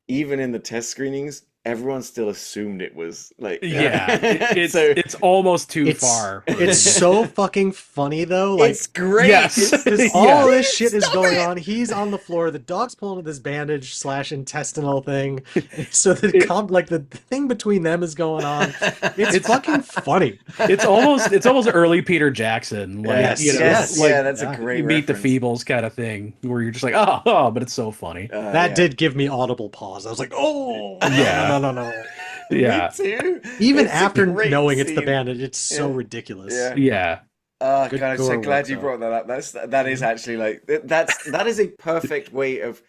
even in the test screenings, everyone still assumed it was like, Yeah, it's so it's almost too It's far. it's so fucking funny though. Like it's great. Yes. It's- because Yeah. all this shit is Stop going it! on. He's on the floor. The dog's pulling with this bandage / intestinal thing. So the like the thing between them is going on. It's fucking funny. It's almost early Peter Jackson, like Yes, you know, yes. like yeah, that's yeah. a great you meet the reference. Feebles kind of thing, where you're just like, oh, but it's so funny. That Yeah. did give me audible pause. I was like, oh, Yeah. no. Yeah, Me too. Even It's a after great knowing it's the scene. bandage, it's so Yeah. ridiculous. Yeah. yeah, Oh Good God, I'm so gore glad work, you though. brought that up. That is actually like that is a perfect way of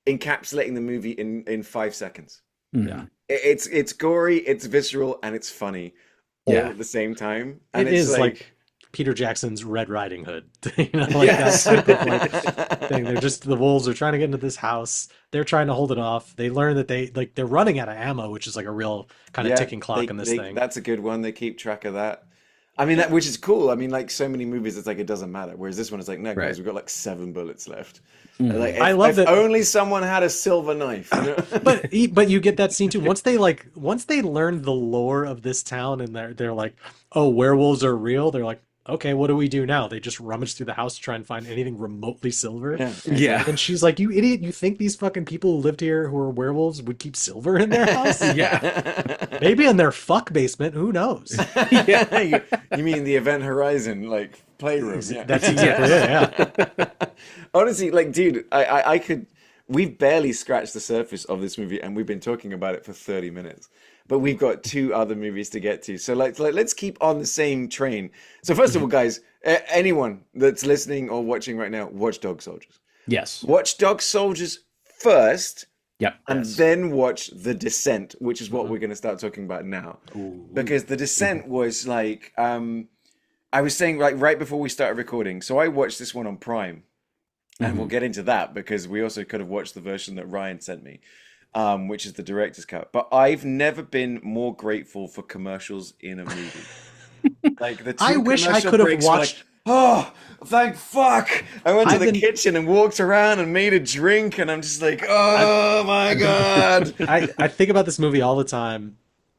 encapsulating the movie in 5 seconds. Mhm. It's gory, it's visceral, and it's funny all Yeah. at the same time. And It it's is like Peter Jackson's Red Riding Hood. You know, like Yes. that type of like thing. They're just the wolves are trying to get into this house. They're trying to hold it off. They learn that they're running out of ammo, which is like a real kind of Yeah, ticking clock in this thing. That's a good one. They keep track of that. I mean, that which is cool. I mean, like so many movies, it's like it doesn't matter. Whereas this one is like, no, guys, Right. we've got like 7 bullets left. Mhm. Like, I love if that- only someone had a silver knife. You know? But you get that scene too. Once they learn the lore of this town and they're like, oh, werewolves are real. They're like, okay, what do we do now? They just rummage through the house to try and find anything remotely silver. Yeah. Yeah. And she's like, "You idiot! You think these fucking people who lived here who are werewolves would keep silver in their house? Yeah. Maybe in their fuck basement. Who knows?" Yeah. You mean the Event Horizon like playroom? Yeah. That's exactly it. Yeah. Honestly, like, dude, I could. We've barely scratched the surface of this movie, and we've been talking about it for 30 minutes. But we've got two other movies to get to, so let's keep on the same train. So first of all, guys, anyone that's listening or watching right now, watch Dog Soldiers. Yes. Watch Dog Soldiers first, Yep. and then watch The Descent, which is what we're going to start talking about now. Because The Descent was like, I was saying like right before we started recording. So I watched this one on Prime, and we'll get into that because we also could have watched the version that Ryan sent me, which is the director's cut. But I've never been more grateful for commercials in a movie. Like the two I wish I commercial could have breaks were watched. like, oh, thank fuck! I went to I've the been- kitchen and walked around and made a drink, and I'm just like, oh my god! I think about this movie all the time.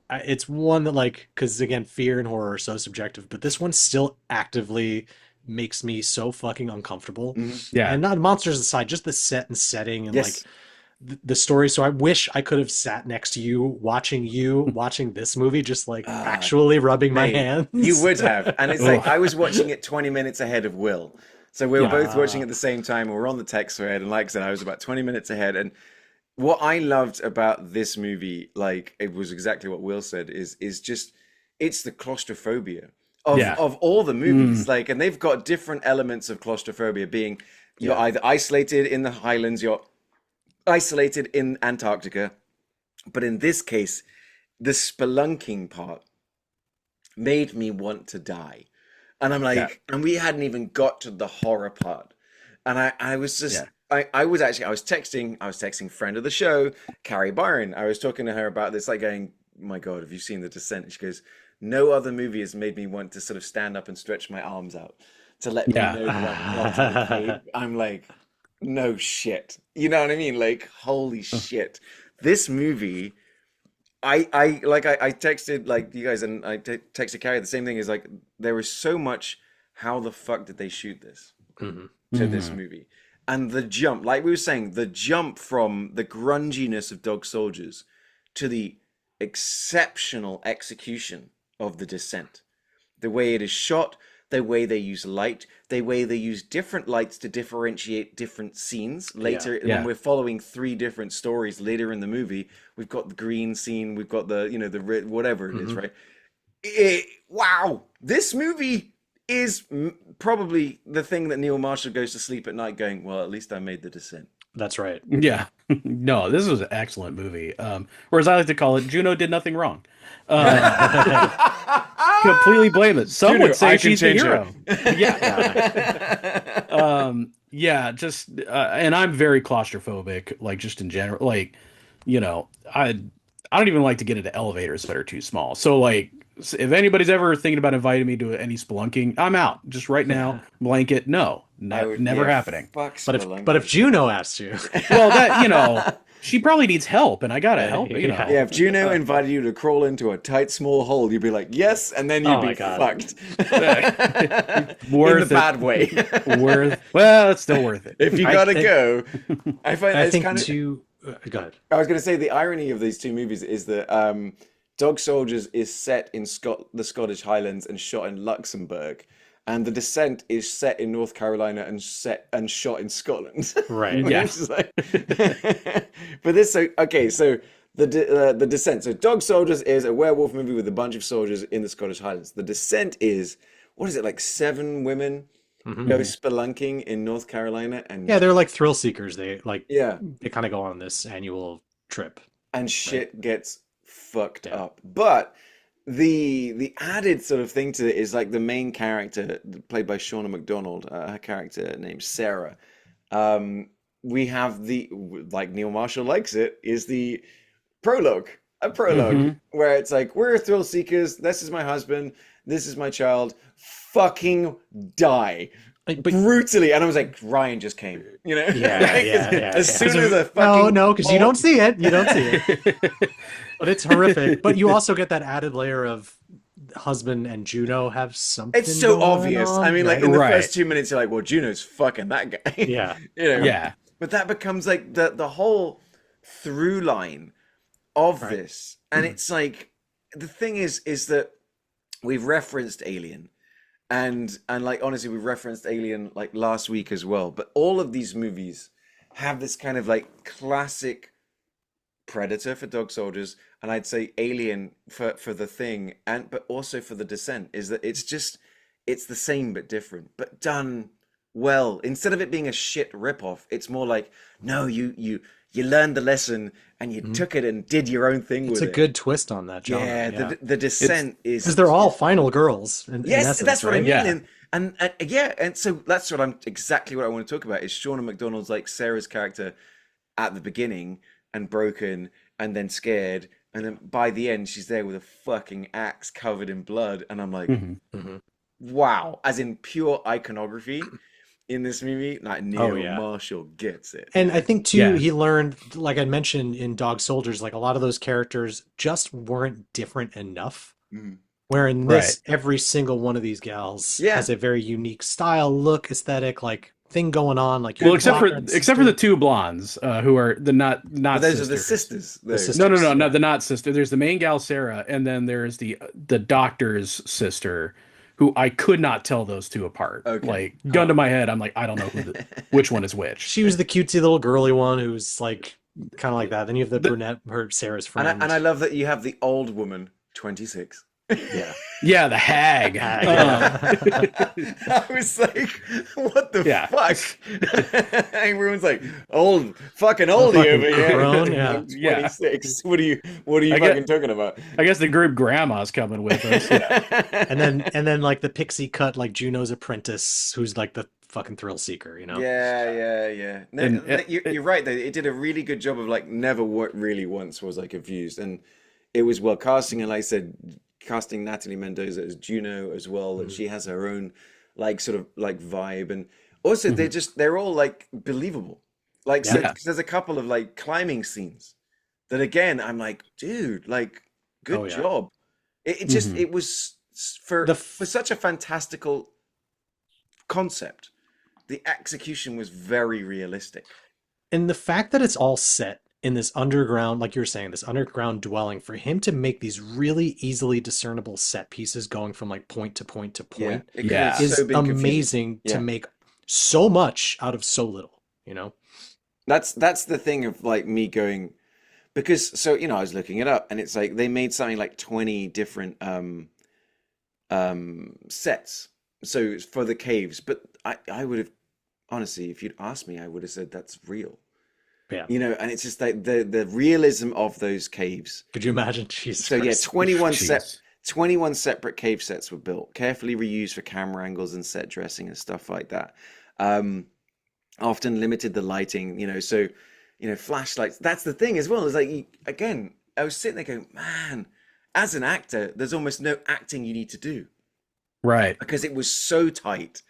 It's one that, like, because again, fear and horror are so subjective, but this one still actively makes me so fucking uncomfortable. Yeah. And not monsters aside, just the set and setting and Yes. like the story. So I wish I could have sat next to you watching this movie, just like actually rubbing my Mate, hands. You would have. And it's like, I was watching it 20 minutes ahead of Will. So we were both watching at the same time. We were on the text thread. And like I said, I was about 20 minutes ahead. And what I loved about this movie, like it was exactly what Will said, is just, it's the claustrophobia of all the movies. Like, and they've got different elements of claustrophobia being, you're either isolated in the highlands, you're isolated in Antarctica. But in this case, the spelunking part made me want to die. And I'm like, and we hadn't even got to the horror part. And I was just, I was texting friend of the show, Carrie Byron. I was talking to her about this, like going, my God, have you seen The Descent? And she goes, no other movie has made me want to sort of stand up and stretch my arms out to let me know that I'm not in the cave. I'm like, no shit. You know what I mean? Like, holy shit. This movie, I texted like you guys, and I texted Carrie the same thing. Is like, there was so much, how the fuck did they shoot this to this movie? And the jump, like we were saying, the jump from the grunginess of Dog Soldiers to the exceptional execution of The Descent. The way it is shot, the way they use light, the way they use different lights to differentiate different scenes. Later, when we're following three different stories later in the movie, we've got the green scene, we've got the, you know, the red, whatever it is, right? Wow, this movie is probably the thing that Neil Marshall goes to sleep at night going, well, at least I made The Descent. That's right. Yeah. No, this was an excellent movie. Or as I like to call it, Juno did nothing wrong. Completely blame it. Some Juno, would say I can she's the change her. hero. Yeah. Just and I'm very claustrophobic, like just in general. Like, you know, I don't even like to get into elevators that are too small. So like, if anybody's ever thinking about inviting me to any spelunking, I'm out. Just right now, blanket, no, never happening. Fuck But if Juno asked you, Well, that, you know, she probably needs help, and I gotta help. You know, yeah, if Juno invited you to crawl into a tight, small hole, you'd be like, yes, and then you'd be fucked. worth in the bad way. Well, it's still worth it. If you gotta go, I find I it's think kind of. go ahead. I was going to say the irony of these two movies is that Dog Soldiers is set in the Scottish Highlands and shot in Luxembourg, and The Descent is set in North Carolina and shot in Scotland. Right. Yeah. Like... but this, so the Descent. So Dog Soldiers is a werewolf movie with a bunch of soldiers in the Scottish Highlands. The Descent is, what is it, like 7 women go spelunking in North Carolina, and Yeah, they're like thrill seekers. They like yeah, they kind of go on this annual trip. and shit gets fucked up. But the added sort of thing to it is like the main character played by Shauna McDonald, her character named Sarah. We have the, like Neil Marshall likes it, is the prologue. A prologue where it's like, we're thrill seekers, this is my husband, this is my child, fucking die. But Brutally. And I was like, Ryan just came, you know? Yeah. As soon as a fucking no, because you don't see it. You don't see it. But it's horrific. But you also get that added layer of husband and Juno have something It's so going obvious. on, I mean, like right? in the Right. first 2 minutes, you're like, well, Juno's fucking that guy. Yeah. You know. Yeah. But that becomes like the whole through line of Right. this, and it's like the thing is that we've referenced Alien, and like honestly, we referenced Alien like last week as well. But all of these movies have this kind of like classic Predator for dog soldiers, and I'd say Alien for the Thing, and but also for the Descent, is that it's the same but different, but done well. Instead of it being a shit ripoff, it's more like, no, you learned the lesson and you took it and did your own thing It's with a it. good twist on that genre. Yeah, the Descent is because they're all final girls. In yes, essence, that's what I right? mean. Yeah. And yeah, and so that's what I'm exactly what I want to talk about is Shauna McDonald's like Sarah's character at the beginning and broken and then scared, and then by the end she's there with a fucking axe covered in blood, and I'm like, Mhm. wow, as in pure iconography in this movie, like Neil yeah. Marshall gets it. And I think too, Yeah. he learned, like I mentioned in Dog Soldiers, like a lot of those characters just weren't different enough. Mhm. Where in this, every single one of these gals Yeah. has a very unique style, look, aesthetic, like thing going on. Like Well, your except daughter for and except for the sister. two blondes who are the not But those are the sisters. sisters, though. sisters. No, Yeah. the not sister. There's the main gal Sarah, and then there's the doctor's sister, who I could not tell those two apart. Okay. Like gun to my head, I'm like, I don't know which one is which. She was the cutesy little girly one who's like kind of like that. Then you have the brunette, her Sarah's friend. And I love that you have the old woman, 26. Yeah. Yeah, the hag. I was like, what the Yeah. fuck? Everyone's like, fucking oldie fucking over here. crone, yeah. I'm 26. What are you I fucking talking about? I guess the group grandma's coming with us. and then like the pixie cut, like Juno's apprentice, who's like the fucking thrill seeker, you know? Yeah. No, And you're right though. It did a really good job of like never really once was I confused, and it was well casting. And like I said, casting Natalie Mendoza as Juno as well, and she has her own like sort of like vibe, and also they're all like believable. Like so, Yeah. 'cause there's a couple of like climbing scenes that again I'm like, dude, like good Oh, yeah. job. It just it was for such a fantastical concept. The execution was very realistic. And the fact that it's all set in this underground, like you were saying, this underground dwelling, for him to make these really easily discernible set pieces going from like point to point to point It could Yeah. have is so been confusing. amazing Yeah. to make so much out of so little, you know? That's the thing of like me going, because so you know I was looking it up and it's like they made something like 20 different sets so for the caves, but I would have honestly, if you'd asked me, I would have said that's real. Yeah. You know, and it's just like the realism of those caves. Could you imagine? Jesus So yeah, Christ. 21 separate cave sets were built, carefully reused for camera angles and set dressing and stuff like that. Often limited the lighting, you know, so you know, flashlights. That's the thing as well. It's like again, I was sitting there going, man, as an actor, there's almost no acting you need to do Right. because it was so tight.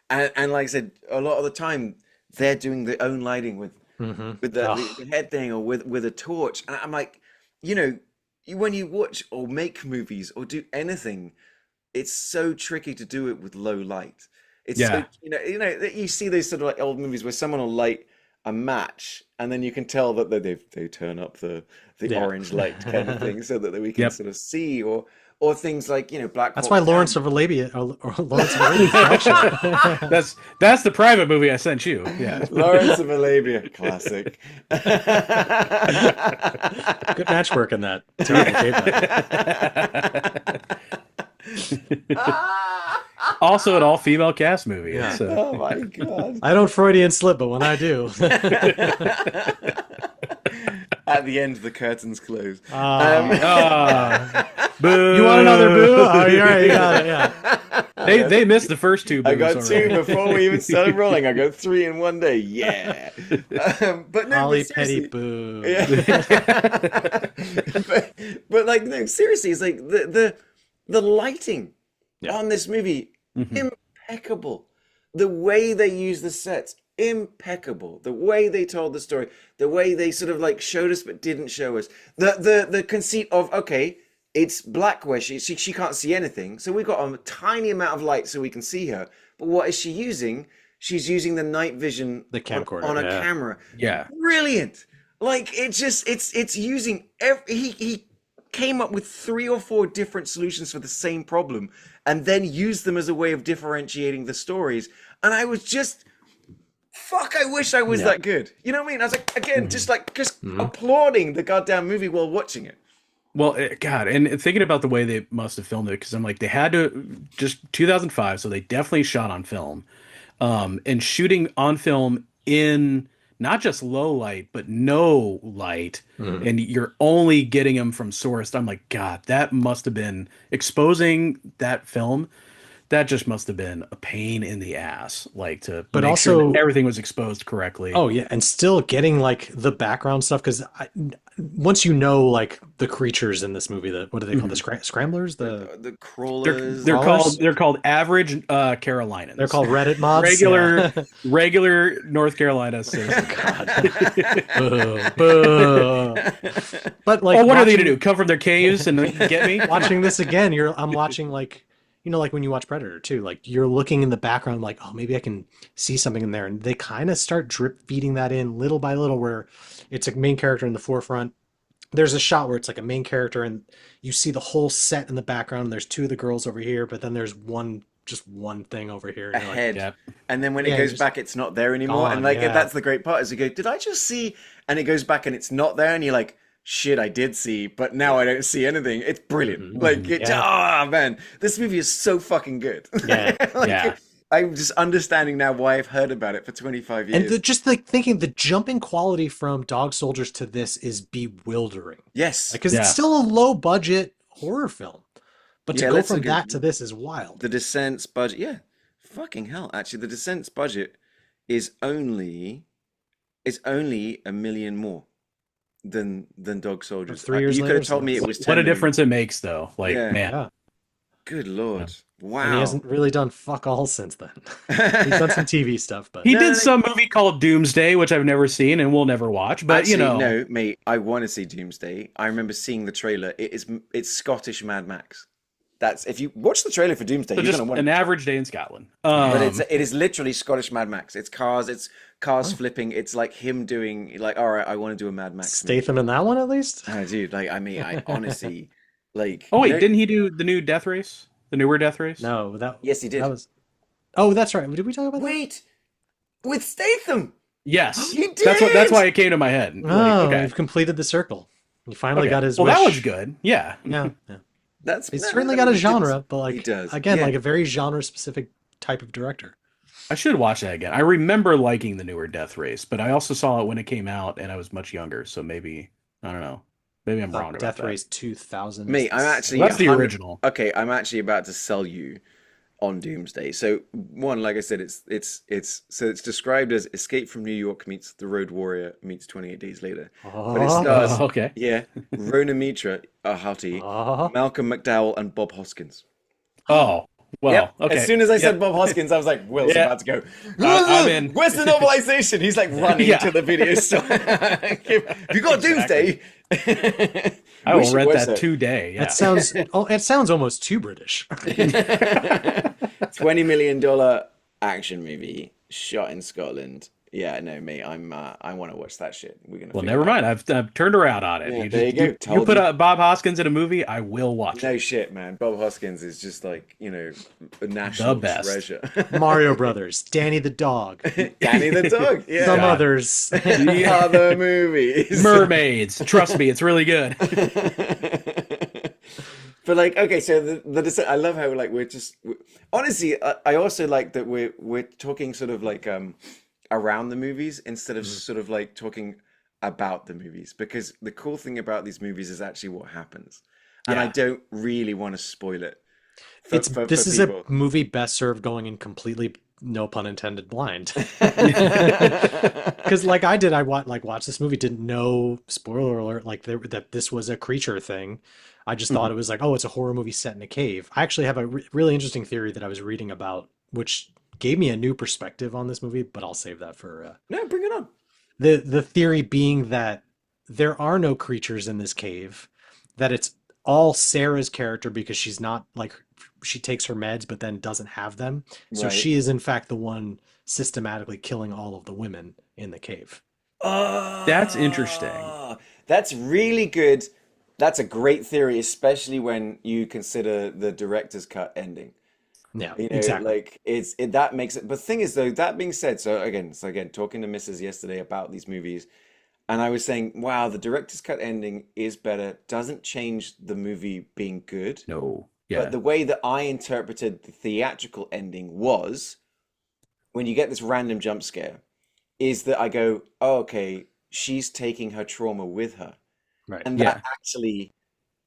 And like I said, a lot of the time they're doing their own lighting with the head thing or with a torch. And I'm like, you know, when you watch or make movies or do anything, it's so tricky to do it with low light. It's so, you know, you see those sort of like old movies where someone will light a match and then you can tell that they turn up the orange light kind of thing so that we can sort of see or things like, you know, Black That's Hawk why Down. Lawrence of Arabia or Lawrence of Arabia. That's the private movie I sent you. Yeah. Lawrence of Arabia, classic. Good matchwork in that. Terrible Also, an all-female cast movie. Yeah. It's, Oh my god! I don't Freudian slip, but when I do. At the end, the curtains close. Boo. boo. You want another boo? Oh, you're right. You got it. Yeah. They missed the first two. I got boos two already. before we even started rolling. I got three in one day. Yeah. But no, Holly but Petty seriously. boo. Yeah. but like no, seriously, it's like the lighting on this movie impeccable. The way they use the sets impeccable. The way they told the story, the way they sort of like showed us but didn't show us. The conceit of okay, it's black where she can't see anything. So we've got a tiny amount of light so we can see her. But what is she using? She's using the night vision The camcorder, on a yeah. camera. Yeah. Brilliant. Like it's using he came up with 3 or 4 different solutions for the same problem and then used them as a way of differentiating the stories. And I was just fuck, I wish I was that good. You know what I mean? I was like, again, just applauding the goddamn movie while watching it. Well, God, and thinking about the way they must have filmed it, because I'm like, they had to just 2005, so they definitely shot on film, and shooting on film in not just low light, but no light, and you're only getting them from source. I'm like, God, that must have been exposing that film. That just must have been a pain in the ass, like to But make sure also- that everything was exposed correctly. Oh yeah, and still getting like the background stuff because once you know like the creatures in this movie, what do they call the scramblers? The They're, crawlers. they're called average Carolinians. They're called Reddit mobs. regular Yeah. regular North Carolina citizens. Boo, boo. But like, Oh, what are they watching- to do? Come from their caves and get me? Watching this again, I'm watching like, like when you watch Predator too, like you're looking in the background, like, oh, maybe I can see something in there, and they kind of start drip feeding that in little by little, where it's a main character in the forefront. There's a shot where it's like a main character, and you see the whole set in the background. And there's 2 of the girls over here, but then there's just one thing over here. And you're like, Ahead. Yeah. And then when it Yeah, goes just back, it's not there anymore. gone, And like yeah. that's the great part is you go, did I just see? And it goes back and it's not there, and you're like, shit, I did see, but now I don't see anything. It's brilliant. Like it, Yeah. man, this movie is so fucking good. Yeah. Like, Yeah. I'm just understanding now why I've heard about it for 25 years. And just like thinking the jumping quality from Dog Soldiers to this is bewildering. Yes. Because Yeah. it's still a low budget horror film. But to Yeah, go let's from look at- that to this is wild. The Descent's budget, yeah, fucking hell. Actually, the Descent's budget is only $1 million more than Dog Soldiers. 3 years you could later, have told me it was 10 What a million. difference it makes, though. Like, Yeah. man. Yeah. Good lord, And he wow. hasn't really done fuck all since then. He's done some TV stuff, but He No, did no. some movie called Doomsday, which I've never seen and will never watch. But Actually, you know, no, mate, I want to see Doomsday. I remember seeing the trailer. It's Scottish Mad Max. That's if you watch the trailer for Doomsday, so you're just gonna want an it. average day in Scotland. But it is literally Scottish Mad Max. It's cars flipping. It's like him doing like, all right, I want to do a Mad Max movie. Statham in that one at least. Oh, dude, like I mean, I honestly like. oh wait, you know- didn't he do the new Death Race? The newer Death Race? No, Yes, he did. That was. Oh, that's right. Did we talk about that? Wait, with Statham. Yes. He That's did! why it came to my head. Like, Oh, okay. we've completed the circle. He finally Okay. got his well, wish. that was good. Yeah. Yeah, yeah. That's He's no, certainly no, got a he did- genre, but like he does. again, Yeah. like a very genre-specific type of director. I should watch that again. I remember liking the newer Death Race, but I also saw it when it came out and I was much younger, so maybe I don't know. Maybe I'm wrong about Death that. Race 2000. Mate, I'm actually Well, that's the 100 original. Okay, I'm actually about to sell you on Doomsday. So one, like I said, it's described as Escape from New York meets The Road Warrior meets 28 Days Later. But it stars okay. yeah, Rona Mitra, Hottie, Malcolm McDowell, and Bob Hoskins. Oh, well, Yep. okay. As soon as I Yep. said Bob Hoskins, I was like, Will's Yeah. about to go. I'm in. Where's the novelization? He's like running Yeah. to the video store. Have you got Doomsday? I We will should rent watch that today. Yeah. That sounds. Oh, it sounds almost too British. $20 million action movie shot in Scotland. Yeah, no, mate, I want to watch that shit. We're gonna. Well, figure never it out. mind. I've turned around on it. Yeah, you there you just, go. you put Told you. Bob Hoskins in a movie, I will watch No it. shit, man. Bob Hoskins is just like a national best. treasure. Mario Brothers, Danny the dog, Danny the dog. Yeah. some God. others. Other movies. Mermaids. Trust me, it's really good. But like, okay, so I love how like honestly, I also like that we're talking sort of like around the movies instead of sort of like talking about the movies, because the cool thing about these movies is actually what happens, and I Yeah. don't really want to spoil it. This is people. a movie best served going in completely, no pun intended, blind. Because like I did, I watched this movie, didn't know, spoiler alert, like that this was a creature thing. I just thought it was like, oh, it's a horror movie set in a cave. I actually have a really interesting theory that I was reading about, which gave me a new perspective on this movie, but I'll save that for No, bring it on. the theory being that there are no creatures in this cave, that it's all Sarah's character because she's not like she takes her meds but then doesn't have them. So Right. she is in fact the one systematically killing all of the women in the cave. That's interesting. Oh, that's really good. That's a great theory, especially when you consider the director's cut ending. Yeah, You know, exactly. like that makes it. But the thing is, though, that being said, so again, talking to Mrs. yesterday about these movies, and I was saying, wow, the director's cut ending is better. Doesn't change the movie being good, No. but Yeah. the way that I interpreted the theatrical ending was when you get this random jump scare, is that I go, oh, okay, she's taking her trauma with her. Right. And that Yeah. actually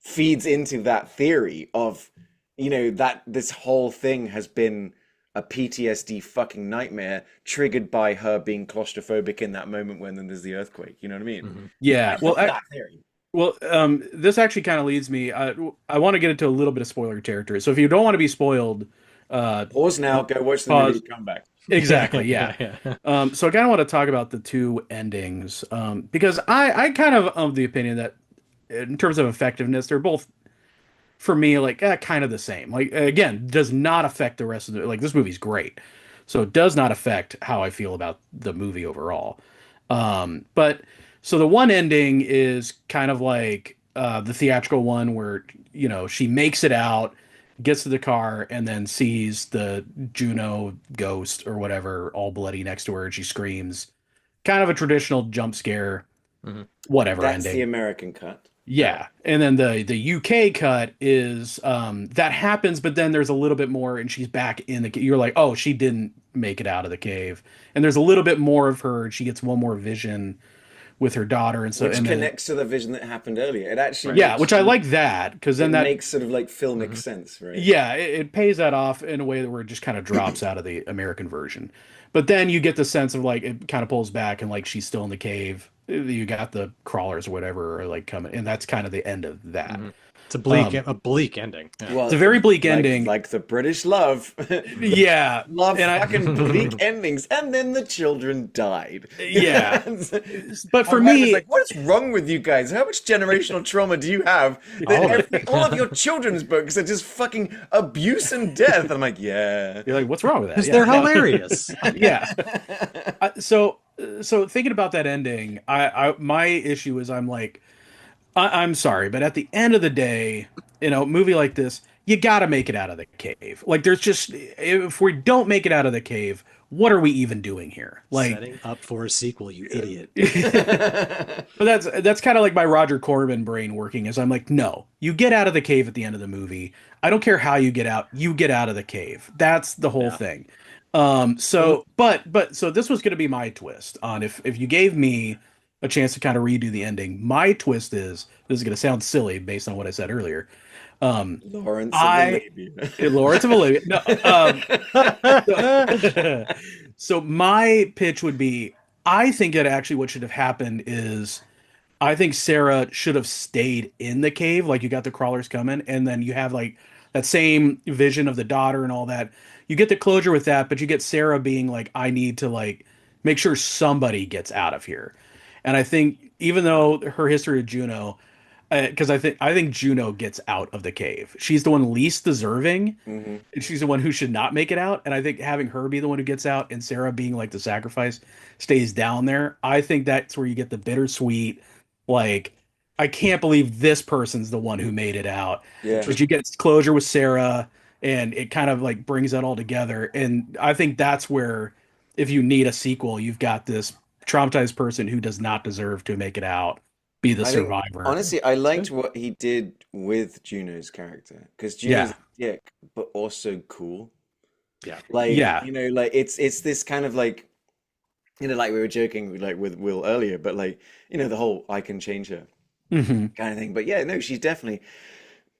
feeds into that theory of, that this whole thing has been a PTSD fucking nightmare triggered by her being claustrophobic in that moment when then there's the earthquake. You know what I mean? Hmm. Yeah. I love that theory. This actually kind of leads me. I want to get into a little bit of spoiler territory. So if you don't want to be spoiled, uh, Pause now, go watch the movie, pause. come back. Exactly. Yeah. Yeah, yeah. So I kind of want to talk about the two endings, because I kind of the opinion that in terms of effectiveness, they're both for me like kind of the same. Like again, does not affect the rest of the like this movie's great, so it does not affect how I feel about the movie overall. But so the one ending is kind of like the theatrical one where she makes it out, gets to the car, and then sees the Juno ghost or whatever all bloody next to her, and she screams. Kind of a traditional jump scare, Hmm. whatever That's the ending. American cut. Yeah, and then the UK cut is that happens, but then there's a little bit more, and she's back in the. You're like, oh, she didn't make it out of the cave, and there's a little bit more of her. She gets one more vision with her daughter, and so Which and then connects to the vision that happened earlier. It actually Right. yeah, makes which I like that because then it that makes sort of like filmic Hmm. sense, right? yeah it pays that off in a way that where it just kind of drops out of the American version, but then you get the sense of like it kind of pulls back and like she's still in the cave. You got the crawlers or whatever are like coming, and that's kind of the end of that. Hmm. It's Um, a bleak ending. Yeah. it's a Well, very bleak like ending. like the British love. Yeah, Love and I fucking bleak endings, and then the children died. yeah, but My for wife was me, like, "What is wrong with you guys? How much generational trauma do you have that All of it. all of your children's books are just fucking abuse and death?" I'm like, "Yeah." you're like, what's wrong with that? Because Yeah, they're no. hilarious. Yeah. So thinking about that ending, I my issue is I'm like, I'm sorry, but at the end of the day, movie like this, you got to make it out of the cave. Like, there's just if we don't make it out of the cave, what are we even doing here? Like, Setting up for a sequel, you idiot. but that's kind of like my Roger Corman brain working. Is I'm like, no, you get out of the cave at the end of the movie. I don't care how you get out. You get out of the cave. That's the whole Yeah. thing. Well, So this was going to be my twist on if you gave me a chance to kind of redo the ending. My twist is this is going to sound silly based on what I said earlier. Um, Lawrence of I Arabia. Lawrence of Arabia. No, so, so my pitch would be, I think that actually what should have happened is I think Sarah should have stayed in the cave, like you got the crawlers coming, and then you have like that same vision of the daughter and all that. You get the closure with that, but you get Sarah being like, I need to like make sure somebody gets out of here. And I think even though her history with Juno, because I think Juno gets out of the cave. She's the one least deserving, hmm and she's the one who should not make it out. And I think having her be the one who gets out and Sarah being like the sacrifice stays down there. I think that's where you get the bittersweet, like, I can't believe this person's the one who made it out. Yeah. But you get closure with Sarah, and it kind of like brings that all together. And I think that's where, if you need a sequel, you've got this traumatized person who does not deserve to make it out, be the I think survivor. honestly, I it's liked good. what he did with Juno's character because Juno's Yeah, a dick, but also cool. Yeah. Like, yeah, like it's this kind of like, like we were joking like with Will earlier, but like, the whole I can change her hmm kind of thing. But yeah, no, she's definitely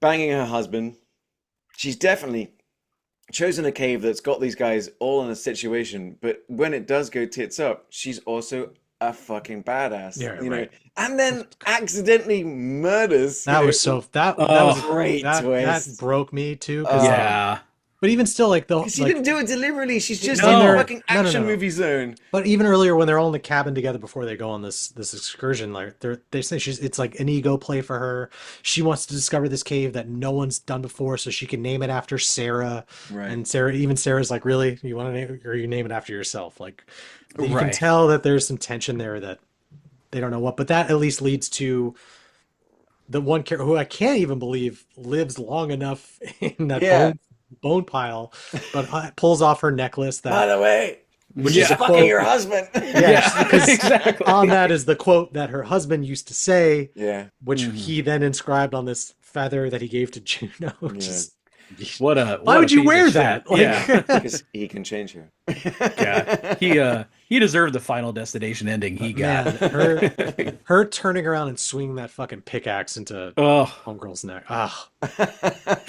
banging her husband. She's definitely chosen a cave that's got these guys all in a situation, but when it does go tits up, she's also a fucking badass, Yeah, right. and then accidentally murders, That was so that was Oh, great that twist. broke me too because Uh, yeah. But even still, like the She didn't do it deliberately. She's just No. in the No, fucking action movie zone. But even earlier, when they're all in the cabin together before they go on this excursion, like they say it's like an ego play for her. She wants to discover this cave that no one's done before, so she can name it after Sarah. Right. And Sarah's like, really, you want to name it, or you name it after yourself? Like you can Right. tell that there's some tension there that they don't know what, but that at least leads to the one character who I can't even believe lives long enough in that Yeah. bone pile, but pulls off her necklace By that. the way, Which she's is a fucking quote. your husband. Yeah, because exactly. on that is the quote that her husband used to say, Yeah. which he then inscribed on this feather that he gave to Juno. Which is, What a why what would a you piece of wear shit. that? Like, Yeah, Because he can change her. yeah. He deserved the Final Destination ending he man, got. her turning around and swinging that fucking pickaxe into Oh homegirl's neck. Ah,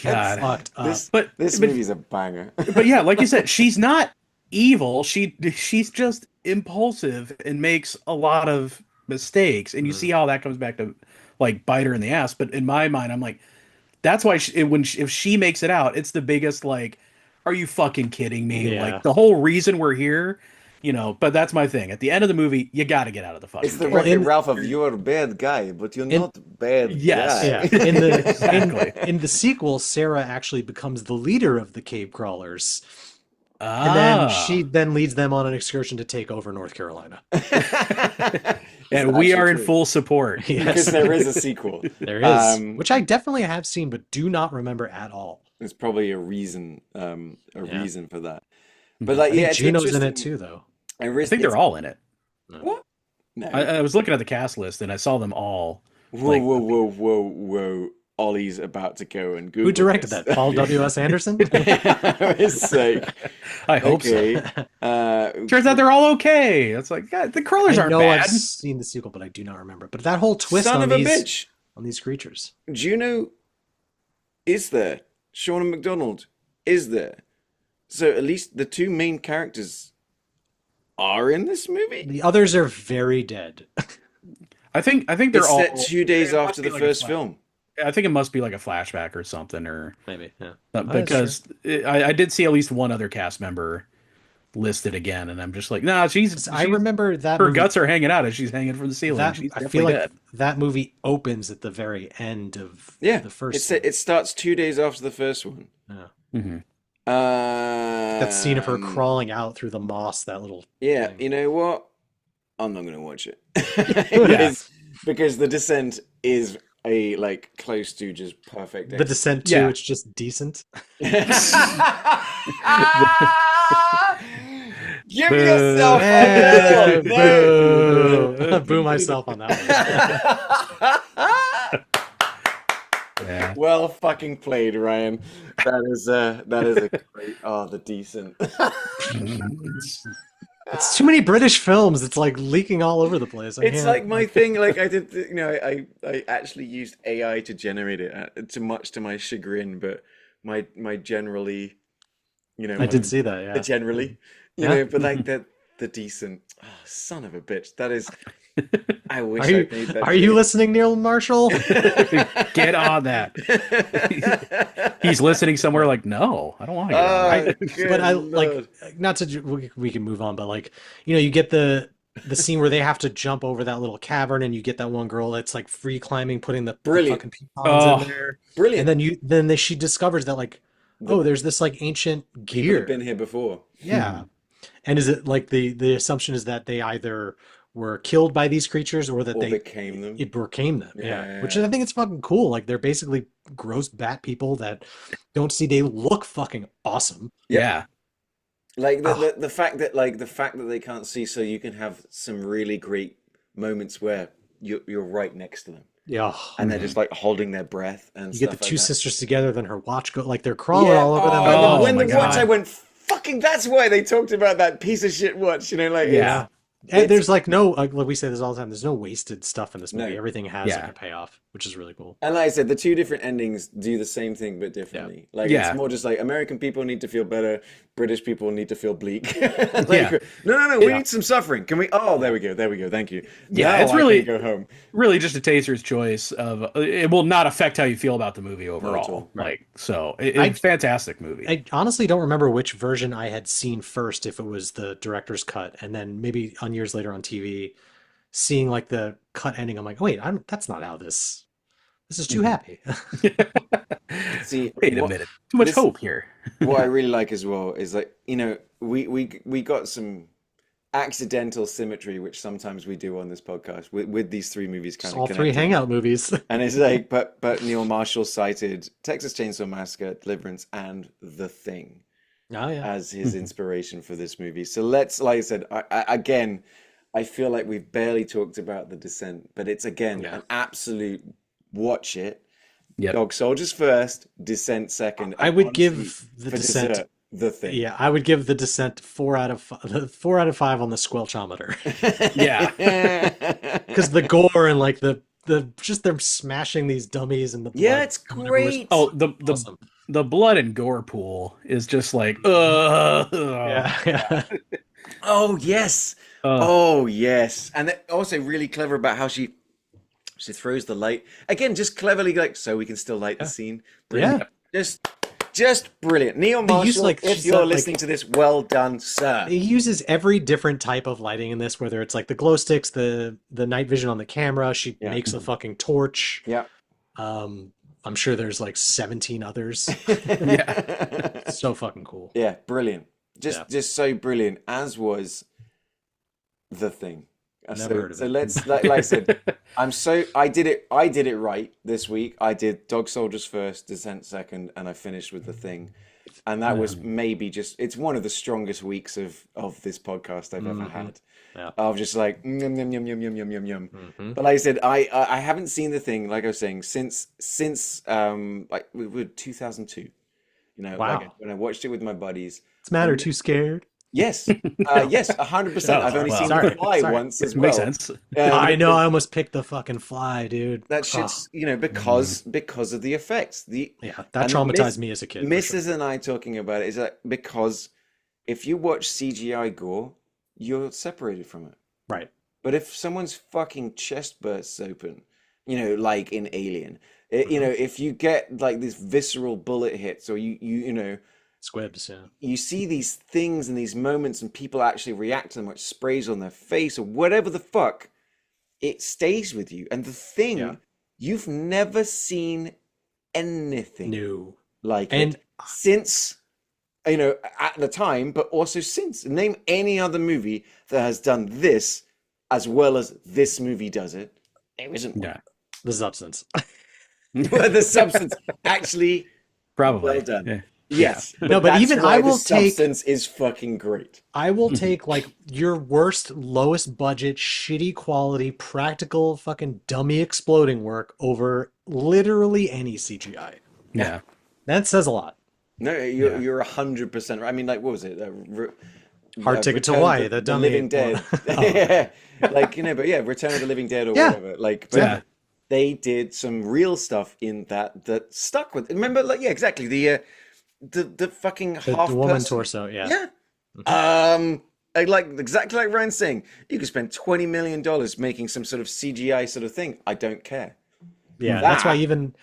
God. fucked up. This movie's a banger. But yeah, like you said, she's not evil. She's just impulsive and makes a lot of mistakes, and you see how that comes back to like bite her in the ass. But in my mind, I'm like, that's why if she makes it out, it's the biggest like, are you fucking kidding me? Yeah. Like the whole reason we're here, you know. But that's my thing. At the end of the movie, you got to get out of the fucking. It's the cave. Wreck-It Ralph of you're a bad guy, but you're not a bad Yes. guy. Yeah, in the Exactly. in the sequel, Sarah actually becomes the leader of the cave crawlers, Ah. and then she then leads them on an excursion to take over North Carolina. And we are in true. full support. Yes. Because there is a sequel. There is, Um, which I definitely have seen, but do not remember at all. There's probably a reason, Yeah. reason for that. But like, I think yeah, it's Juno's in it interesting. too, though. I I think they're all in it. What? No. I was looking at the cast list and I saw them all. Whoa, like- whoa. Ollie's about to go and Google Who directed this. that? Paul W.S. Anderson? For his sake. I hope Okay. so. Turns out they're all okay. It's like, God, the crawlers I aren't know bad. I've seen the sequel, but I do not remember. But that whole twist Son on of a these bitch. on these creatures. Juno is there. Sean McDonald is there. So at least the two main characters are in this movie. The others are very dead. I think they're It's all set 2 days it must after be the like a first flash- film. I think it must be like a flashback or something, or Maybe, yeah. because I did see at least one other cast member listed again, and I'm just like, nah, I remember that her movie, guts are hanging out as she's hanging from the ceiling. that She's I definitely feel like dead. that movie opens at the very end of Yeah, the first. it starts 2 days after the first one. Yeah. Mhm. That scene of her Um, crawling out through the moss, that little Yeah, thing. you know what? I'm not going to watch it. Yeah. Because The Descent is a like close to just perfect. The Descent 2, Yeah. it's just decent. Give Boo. yourself Yeah, a medal. boo. Boo myself on that one. Yeah. Well fucking played, Ryan. That is a great. Oh, The Decent. It's too many British films. It's like leaking all over the place. I It's can't- like my thing. Like I did, I actually used AI to generate it. Too much to my chagrin, but my generally, I did see that, yeah. generally, Yeah. but like the Decent. Oh, son of a bitch. That is. I wish Are you I made that. are you listening, Neil Marshall? Get on that. He's listening somewhere like, no, I don't want to get on that. Oh, But I good like Lord. not to we can move on, but like you get the scene where they have to jump over that little cavern, and you get that one girl that's like free climbing, putting the Brilliant. fucking pecans Oh. in there, Brilliant. and then she discovers that like there's this like ancient People gear. have been here before. Yeah. And is it like the assumption is that they either were killed by these creatures or that Or they became them. it became them? Yeah. Yeah. Which I think it's fucking cool. Like they're basically gross bat people that they look fucking awesome. Yeah. Like the fact that they can't see, so you can have some really great moments where you're right next to them, Yeah. and they're just like holding their breath and You stuff get the like two that. sisters together, then her watch go like they're crawling Yeah. all over them. Oh, when my the watch, God. I went fucking. That's why they talked about that piece of shit watch. Like Yeah. And It's- there's like no like we say this all the time. There's no wasted stuff in this movie. No. Everything has Yeah. like a payoff, which is really cool. And like I said, the two different endings do the same thing but Yeah. differently. Like it's Yeah. more just like American people need to feel better, British people need to feel bleak. Like, Yeah. no, we Yeah. need some suffering. Can we? Oh, there we go. Thank you. Yeah, Now it's I really can go home. really just a taster's choice of it will not affect how you feel about the movie Not at overall. all. Right. Like so I it's a fantastic movie. I honestly don't remember which version I had seen first, if it was the director's cut, and then maybe on years later on TV, seeing like the cut ending. I'm like, wait, that's not how this is too Mhm. happy. See, Wait a what minute. Too much this hope here. what I really like as well is like, we got some accidental symmetry, which sometimes we do on this podcast with these three movies It's kind all of three connected. hangout movies. And it's like, but Neil Marshall cited Texas Chainsaw Massacre, Deliverance, and The Thing Oh yeah. as his inspiration for this movie. So let's, like I said, again, I feel like we've barely talked about The Descent, but it's again Yeah. an absolute watch it. Yep. Dog Soldiers first, Descent second, I and would honestly, give The for Descent. dessert, The Thing. Yeah, I would give The Descent 4 out of 5 on the squelchometer. Yeah. Because the gore and like the just them smashing these dummies and the blood Yeah, it's coming everywhere is great. Oh, the awesome. the blood and gore pool is just like Yeah. Oh yes. uh, Oh yes. And they're also really clever about how she throws the light. Again, just cleverly like so we can still light the scene. Brilliant. Yeah. Just brilliant. Neil They use, Marshall, like, if she's you're got, like- listening to this, well done, sir. He uses every different type of lighting in this, whether it's like the glow sticks, the night vision on the camera. She Yeah. makes a fucking torch. Yeah. I'm sure there's like 17 others. Yeah. So fucking cool. Yeah, brilliant. Yeah. Just so brilliant, as was The Thing. Never heard of So it. let's like I said, I did it right this week. I did Dog Soldiers first, Descent second, and I finished with The Thing. And that was maybe it's one of the strongest weeks of this podcast I've ever had. Yeah. Of just like yum yum yum yum yum yum yum yum. Mhm. But like I said, I haven't seen The Thing, like I was saying, since like we were 2002. You know, Wow. like when I watched it with my buddies. What's the matter? Too scared? Yes, yes, 100%. Oh, I've only well, seen sorry, The Fly sorry. once as well. Makes sense. I know. I almost picked The fucking Fly, dude. That shit's, because of the effects. Yeah, that and traumatized me as a kid. for sure. Mrs. and I talking about it is that because if you watch CGI gore, you're separated from it. Right. But if someone's fucking chest bursts open, like in Alien, if you get like these visceral bullet hits, or you Squibs, yeah. you see these things and these moments and people actually react to them, which sprays on their face or whatever the fuck, it stays with you. And The Thing, Yeah. you've never seen anything New. like And it since, at the time, but also since. Name any other movie that has done this as well as this movie does it. There isn't one. Yeah. The Substance. But the substance actually, Probably. well done. Yeah. yes. No, but that's even why I The will take- Substance is fucking great. I will take like your worst, lowest budget, shitty quality, practical fucking dummy exploding work over literally any CGI. Yeah. That says a lot. No, Yeah. you're 100% right. I mean, like, what was it? Hard Ticket to Return of Hawaii, the dummy Living Dead. one. Yeah, like but yeah, Return of the Living Dead or Yeah. whatever. Like, but Yeah. they did some real stuff in that stuck with. Remember, like, yeah, exactly. The fucking The half woman person. torso, yeah. Yeah. Like exactly like Ryan's saying, you could spend $20 million making some sort of CGI sort of thing. I don't care. Yeah, that's why That even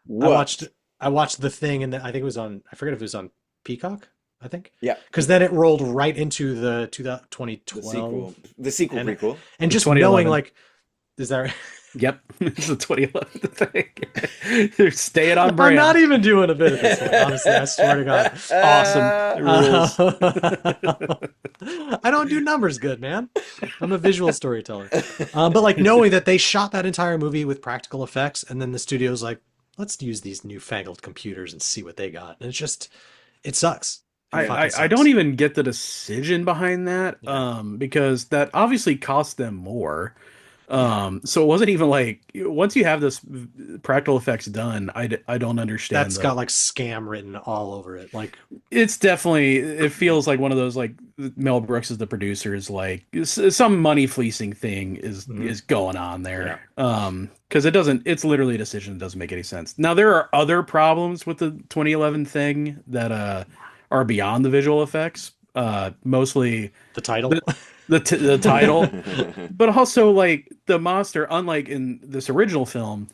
What? I watched The Thing, and I think it was on, I forget if it was on Peacock, I think. Yeah. Because then it rolled right into the The 2012. sequel, the sequel And- prequel. And just 2011. knowing, like, is that Yep. It's the 2011 thing. They're staying on I'm brand. not even doing a bit of this one, honestly, I swear to God. Awesome. It rules. I don't do numbers good, man. I'm a visual storyteller. But like knowing that they shot that entire movie with practical effects, and then the studio's like, let's use these newfangled computers and see what they got. And it's just, it sucks. It fucking I sucks. don't even get the decision behind that, Yeah. because that obviously cost them more. So it wasn't even like once you have this practical effects done, I don't understand That's got like scam written all over it. Like, it's definitely it feels like one of those like Mel Brooks is the producer is like some money fleasing thing is going on there. Because it's literally a decision that doesn't make any sense. Now there are other problems with the 2011 thing that are beyond the visual effects. Mostly the title. the title, but also like the monster, unlike in this original film,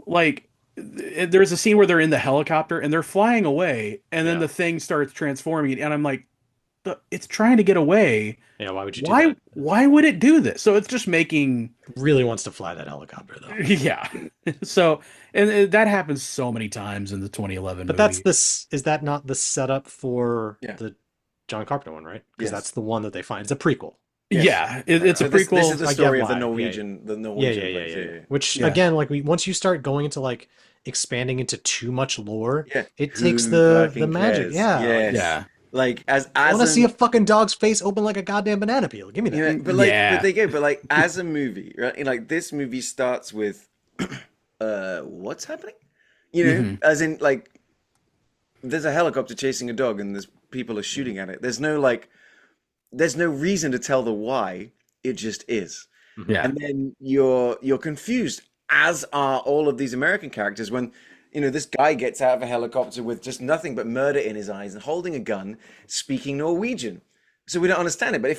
like there's a scene where they're in the helicopter and they're flying away, and then the thing starts transforming, and I'm like, it's trying to get away. Yeah, why would you do that? Why would it do this? So it's just making really wants to fly that helicopter though. Yeah. So and that happens so many times in the 2011 But movie. is that not the setup for the John Carpenter one, right? Because that's the one that they find. It's a prequel. Yes. Yeah, it's a prequel. This is the story of the Norwegian. Yeah. Which again, like once you start going into like expanding into too much lore, it takes the magic. Cares? Yeah, yes. Like as I want to see a fucking dog's face open like a goddamn banana peel. Give me that. Yeah, but but they go. But like as a movie, right? Like this movie starts with, what's happening? You know, as in like, there's a helicopter chasing a dog and there's people are shooting at it. There's no reason to tell the why. It just is. Yeah. And then you're confused, as are all of these American characters when, you know, this guy gets out of a helicopter with just nothing but murder in his eyes and holding a gun, speaking Norwegian. So we don't understand it. But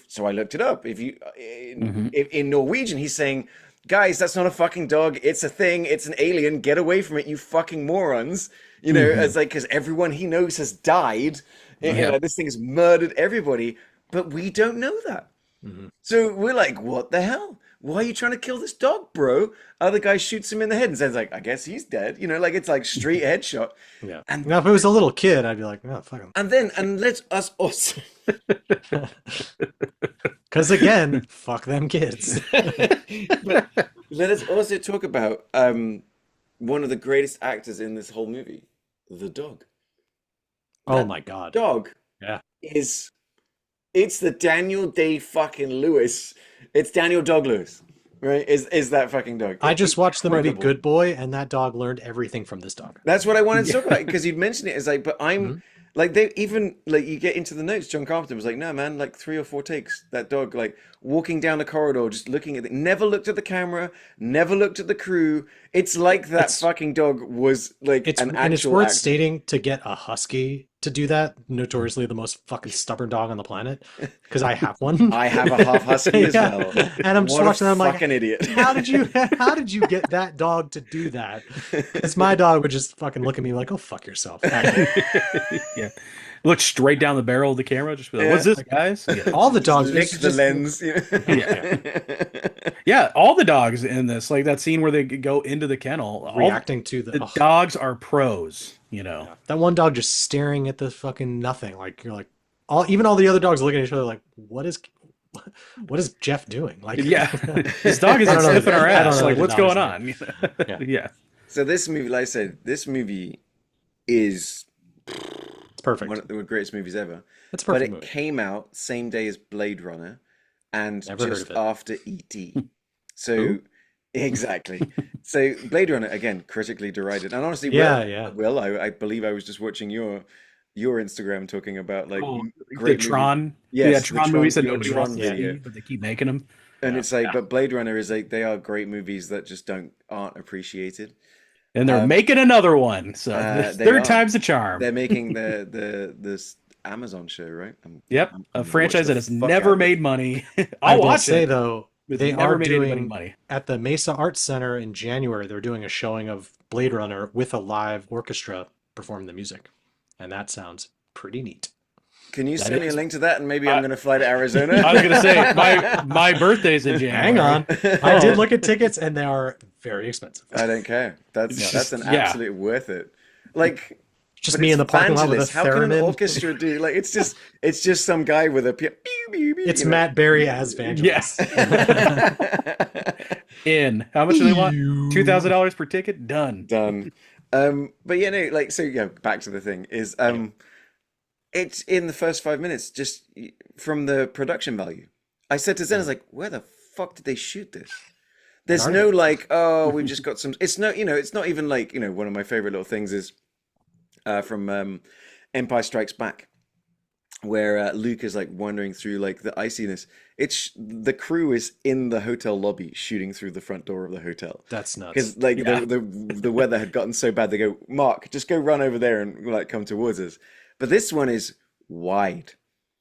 so I looked it up. If in Norwegian, he's saying, guys, that's not a fucking dog. It's a thing. It's an alien. Get away from it, you fucking morons. You know, as like, because everyone he knows has died. This thing has murdered everybody. But we don't know that. So we're like, what the hell? Why are you trying to kill this dog, bro? Other guy shoots him in the head and says, like, I guess he's dead. You know, like it's like straight headshot. Yeah. And now if it was a little kid, I'd be like, oh, fuck him. And let us also. Because again, fuck them kids. But let us also talk about one of the greatest actors in this whole movie, the dog. Oh my God. Dog. Yeah. It's the Daniel Day fucking Lewis. It's Daniel Dog Lewis, right? Is that fucking dog? I just watched the movie Good Boy, and that dog learned everything from this dog. That's what I wanted to talk about, because you'd mentioned it as like, but I'm like, they even like, you get into the notes, John Carpenter was like, no man, like 3 or 4 takes, that dog like walking down the corridor, just looking at it, never looked at the camera, never looked at the crew. It's like that fucking dog was like an actual and it's worth actor. stating to get a husky to do that, notoriously the most fucking stubborn dog on the planet, because I have one. I have a half husky as well. And I'm just watching them like, fucking idiot. how did you get that dog to do that? Because my dog would just fucking look at me like, oh, fuck yourself. Yeah. Look straight down the barrel of the camera, just be like, what's this, guys? Yeah. All the dogs lick the lens. Yeah, all the dogs in this, like that scene where they go into the kennel, reacting to the dogs are pros, you know. Yeah. That one dog just staring at the fucking nothing. Like you're like, even all the other dogs looking at each other like, what is Jeff doing? Like, this dog is sniffing our ass. Like, what's going on? Yeah. So this movie, like I said, this movie is perfect. One of the greatest movies ever. It's perfect. But it came out same day as Blade Runner, and just after E.T. So exactly. So Blade Runner again, critically derided, and honestly, Will, I believe I was just watching your Instagram talking about like great the Tron, Tron movies that nobody wants to see, but they keep making them. And it's like, but Blade Runner is like, they are great movies that just aren't appreciated. And they're making another one, so third time's the charm. They're making this Amazon show, right? A franchise that has never made money. I will say though, they never are made doing money. At the Mesa Arts Center in January. They're doing a showing of Blade Runner with a live orchestra performing the music, and that sounds pretty neat. Can you send me a link to that, and maybe I'm going to fly to Arizona? I was going to say my birthday's in January. Hang on, I did look at tickets, and they are very expensive. I don't care. That's an absolute worth it. Like just me in the parking lot with a theremin. How can an orchestra do? Like it's just some guy with a pew, pew, pew, it's Matt Berry as Vangelis. Yes. How much do they want? $2,000 per ticket. Done. But back to the thing is it's in the first 5 minutes, just from the production value. I said to Zen, I was like, where the fuck did they shoot this? An There's no artist. like, oh, we've just got some. It's no, it's not even like, one of my favorite little things is from Empire Strikes Back, where Luke is like wandering through like the iciness. It's the crew is in the hotel lobby shooting through the front door of the hotel That's nuts. because like Yeah. the weather had gotten so bad. They go, Mark, just go run over there and like come towards us. But this one is wide.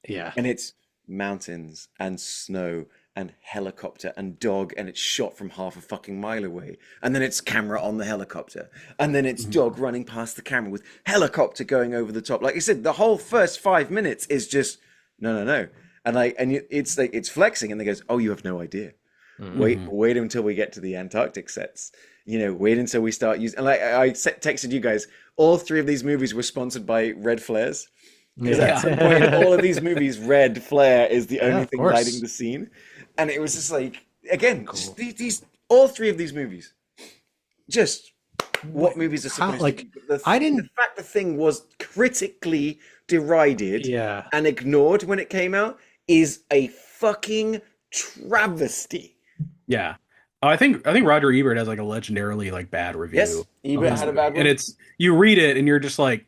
Yeah. And it's mountains and snow and helicopter and dog, and it's shot from half a fucking mile away. And then it's camera on the helicopter. And then it's dog running past the camera with helicopter going over the top. Like I said, the whole first 5 minutes is just no. And it's like it's flexing, and they goes, oh, you have no idea. Wait until we get to the Antarctic sets. Wait until we start using. And like I texted you guys, all three of these movies were sponsored by red flares. Because at some point in all of these movies, red flare is the only thing course. lighting the scene. And it was just like, again, just these all three of these movies, just what movies are supposed like, to be. The fact the thing was critically derided and ignored when it came out is a fucking travesty. Yeah. Oh, I think Roger Ebert has like a legendarily like bad review. Yes, Ebert had a bad one. And you read it and you're just like,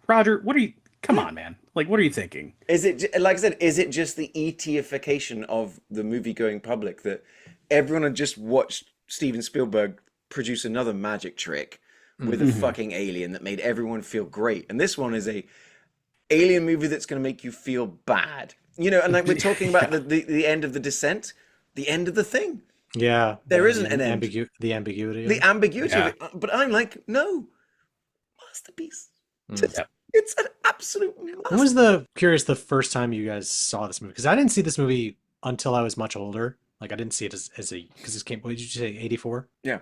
Roger, what are you? Come on, man. Like, what are you thinking? Is it, like I said, is it just the ET-ification of the movie-going public that everyone had just watched Steven Spielberg produce another magic trick with a fucking alien that made everyone feel great? And this one is a alien movie that's going to make you feel bad. And like we're talking about the end of The Descent, the end of the thing. Yeah. There isn't an end. The ambiguity. The ambiguity of it. But I'm like, no. Masterpiece. It's an absolute masterpiece. When was the first time you guys saw this movie? Because I didn't see this movie until I was much older. Like I didn't see it because this came. What did you say? 84. Yeah,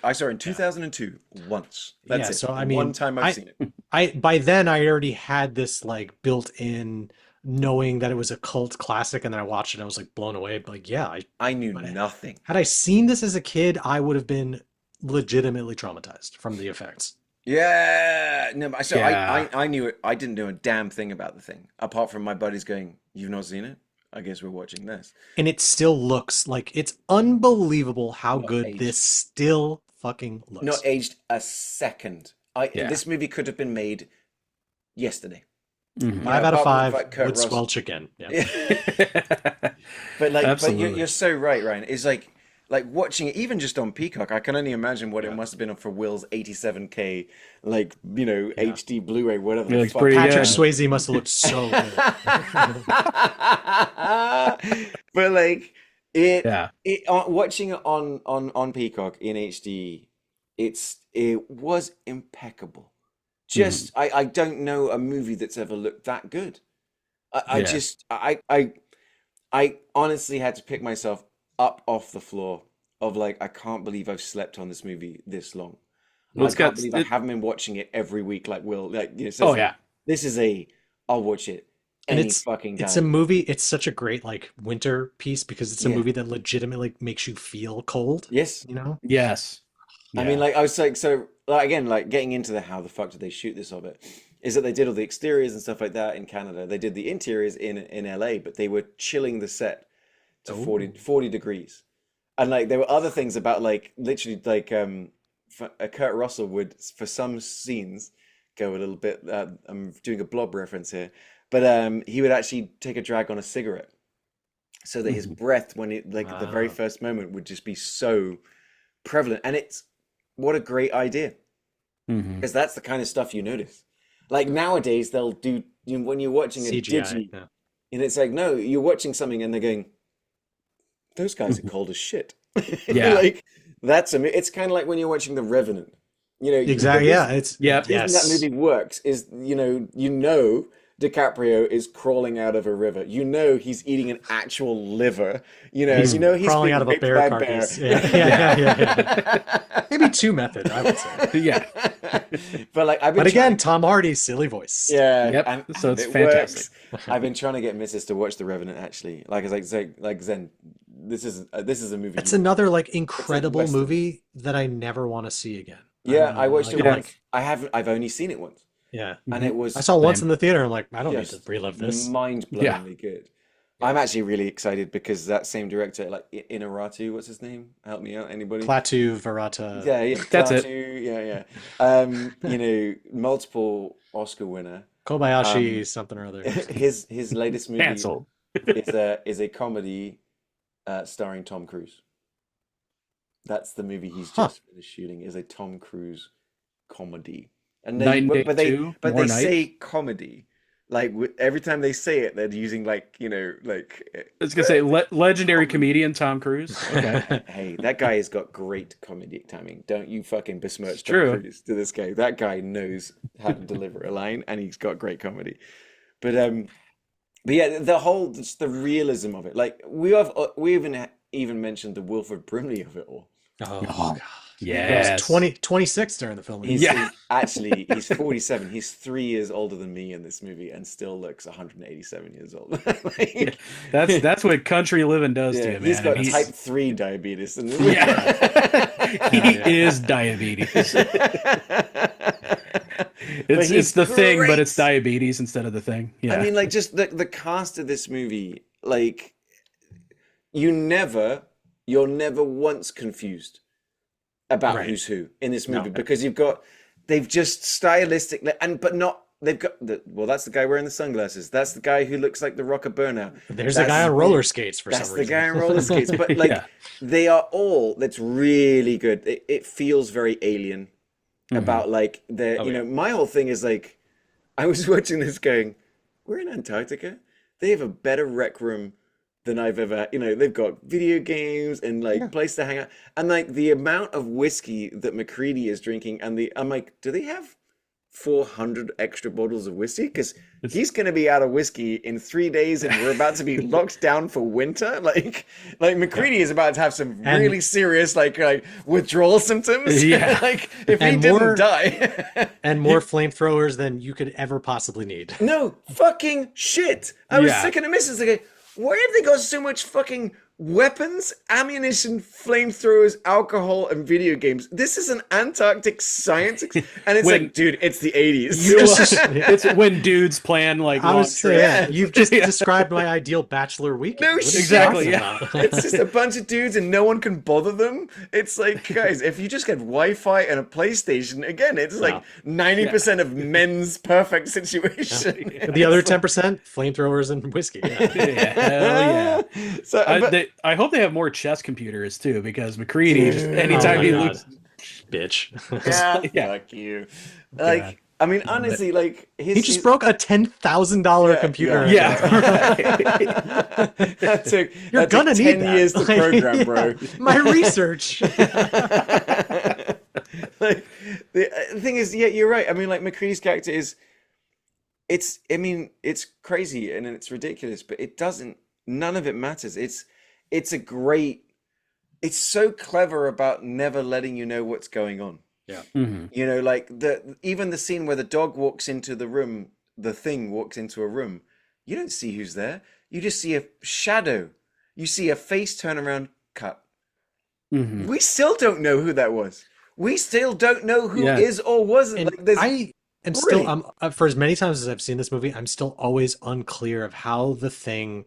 I saw it in 2002 once. That's it. So I mean, one time I've seen it. By then I already had this like built in knowing that it was a cult classic, and then I watched it and I was like blown away. But like, yeah, I knew nothing. Had I seen this as a kid, I would have been legitimately traumatized from the effects. Yeah, no, so I knew it. I didn't know a damn thing about the thing apart from my buddies going, "You've not seen it? I guess we're watching this." And it still looks like it's unbelievable how good aged. this still fucking looks. Not aged a second. This movie could have been made yesterday. 5 out of 5 Kurt would Russell. squelch again. Yeah. But you're so right, Ryan. It's like watching it even just on Peacock. I can only imagine what it must have been for Will's 87K HD Blu-ray, whatever. It looks the fuck. pretty Patrick good. Swayze must have looked so good. But like watching it on Peacock in HD, it was impeccable. Just I don't know a movie that's ever looked that good. I honestly had to pick myself up off the floor of like, I can't believe I've slept on this movie this long. Well, I can't believe I haven't been watching it every week like Will. This is I'll watch it any fucking time. It's a movie. It's such a great like winter piece because it's a movie that legitimately makes you feel cold. Yes. Yes. I mean, like I was like, so like, again, like getting into how the fuck did they shoot this of it, is that they did all the exteriors and stuff like that in Canada. They did the interiors in LA, but they were chilling the set to 40 degrees. And like there were other things about like literally like Kurt Russell would for some scenes go a little bit I'm doing a Blob reference here, but he would actually take a drag on a cigarette so that his breath when it like the very first moment would just be so prevalent. And it's what a great idea, because that's the kind of stuff you notice. Like nowadays they'll do when you're watching a CGI, digi and it's like, no, you're watching something and they're going, those guys are cold as shit. Yeah. Like it's kind of like when you're watching The Revenant. Exactly. Yeah. It's the reason that movie works is DiCaprio is crawling out of a river. He's eating an actual liver. He's crawling out of a bear carcass. Yeah. Maybe two methods, I would say. Yeah. But again, Tom Hardy's silly voice. Yeah. Yep. So it's it fantastic. Works. I've been trying to get Mrs. to watch The Revenant. Actually, like Zen. This is a movie. It's another like incredible movie that I never want to see again. Yeah, I watched it once. I've only seen it once. Yeah, and it was. I saw it once in the theater. I'm like, I don't need to relive this. Mind-blowingly good. I'm actually really excited because that same director, like Inarritu, what's his name? Help me out, anybody? Klaatu, Verata. Yeah, yeah, That's it. Klaatu, yeah, yeah. Multiple Oscar winner. Kobayashi Um, something or other. his latest movie Cancelled. is a comedy starring Tom Cruise. That's the movie he's Huh. just finished shooting. Is a Tom Cruise comedy, and Night and Day but they 2, but more they night. say comedy. Like every time they say it, they're using like I was gonna say legendary comedy. comedian Tom Cruise. Okay, Hey, that guy has got great comedic timing. Don't you fucking it's besmirch Tom true. Cruise to this guy. That guy knows how to deliver a line, and he's got great comedy. But but yeah, the whole just the realism of it. Like we even mentioned the Wilford Brimley of it all. Oh, Oh, God. He was yes. 26 during the filming. Yeah. He's 47. He's 3 years older than me in this movie, and still looks 187 years old. Yeah. Like, That's what country living does to yeah, you, man. he's got And type 3 diabetes. yeah, he Yeah. is diabetes. But he's It's the thing, but it's great. diabetes instead of the thing. I Yeah. mean, like just the cast of this movie, like you never, you're never once confused about Right. who's who in this No. movie because they've just stylistically but not they've got well, that's the guy wearing the sunglasses. That's the guy who looks like the Rocker Burnout. There's a That's guy on roller skates for that's some the reason. guy on roller skates. But like Yeah. they are all that's really good. It feels very alien about like Oh, you yeah. know, my whole thing is like I was watching this going, we're in Antarctica. They have a better rec room than I've ever, you know, they've got video games and like Yeah. place to hang out. And like the amount of whiskey that McCready is drinking and I'm like, do they have 400 extra bottles of whiskey? Because he's going to be out of whiskey in 3 days and we're about to be locked down for winter. Like McCready is about to have some And- really serious like withdrawal symptoms. Yeah. Like if he And didn't more- die. And more flamethrowers than you could ever possibly need. No fucking shit. I was Yeah. sick of the missus. Like, why have they got so much fucking weapons, ammunition, flamethrowers, alcohol, and video games? This is an Antarctic science, and it's When- like, dude, it's the 80s. You- it's when dudes plan like I long was trips. yeah, you've just Yeah. described my ideal bachelor weekend. No What are you shit. Exactly, talking yeah. about? It's just a bunch of dudes and no one can bother them. It's like, guys, if you just get Wi-Fi and a PlayStation, again, it's like 90% of men's perfect situation. The other 10%, flamethrowers and whiskey. Yeah. Yeah, hell yeah. So, but- I hope they have more chess computers too, because McCready, just anytime Oh my he God. loses, Bitch. yeah, Yeah. fuck you. Like, I mean, honestly, like He just broke a $10,000 computer. yeah, That took You're that took gonna need 10 that. years to Like, program, bro. My research. Like the thing is, yeah, you're right. I mean, like McCready's character is, I mean, it's crazy and it's ridiculous, but it doesn't. None of it matters. It's a great. It's so clever about never letting you know what's going on. Mhm. You know, like even the scene where the dog walks into the room, the thing walks into a room. You don't see who's there. You just see a shadow. You see a face turn around, cut. Mhm. We still don't know who that was. We still don't know who Yeah. is or wasn't. And Like, there's, I am Really? still, for as many times as I've seen this movie, I'm still always unclear of how the thing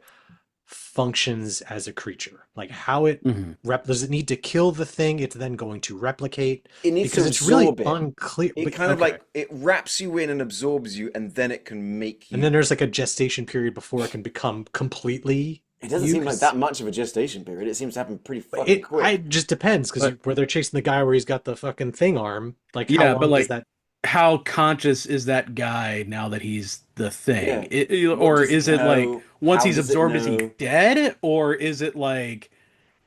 functions as a creature. Like how it Mhm. does it need to kill the thing it's then going to replicate? it needs Because to it's really absorb it. unclear. It but- kind of okay. like it wraps you in and absorbs you, and then it can make you. And then there's like a gestation period before it can become completely. it doesn't seem like used. that much of a gestation period. It seems to happen pretty fucking quick. It just depends because But- where they're chasing the guy where he's got the fucking thing arm. Like Yeah, how but long like- does that? How conscious is that guy now that he's the thing? Yeah. Or What does is it it like know? once How he's does it absorbed, is he know? dead? Or is it like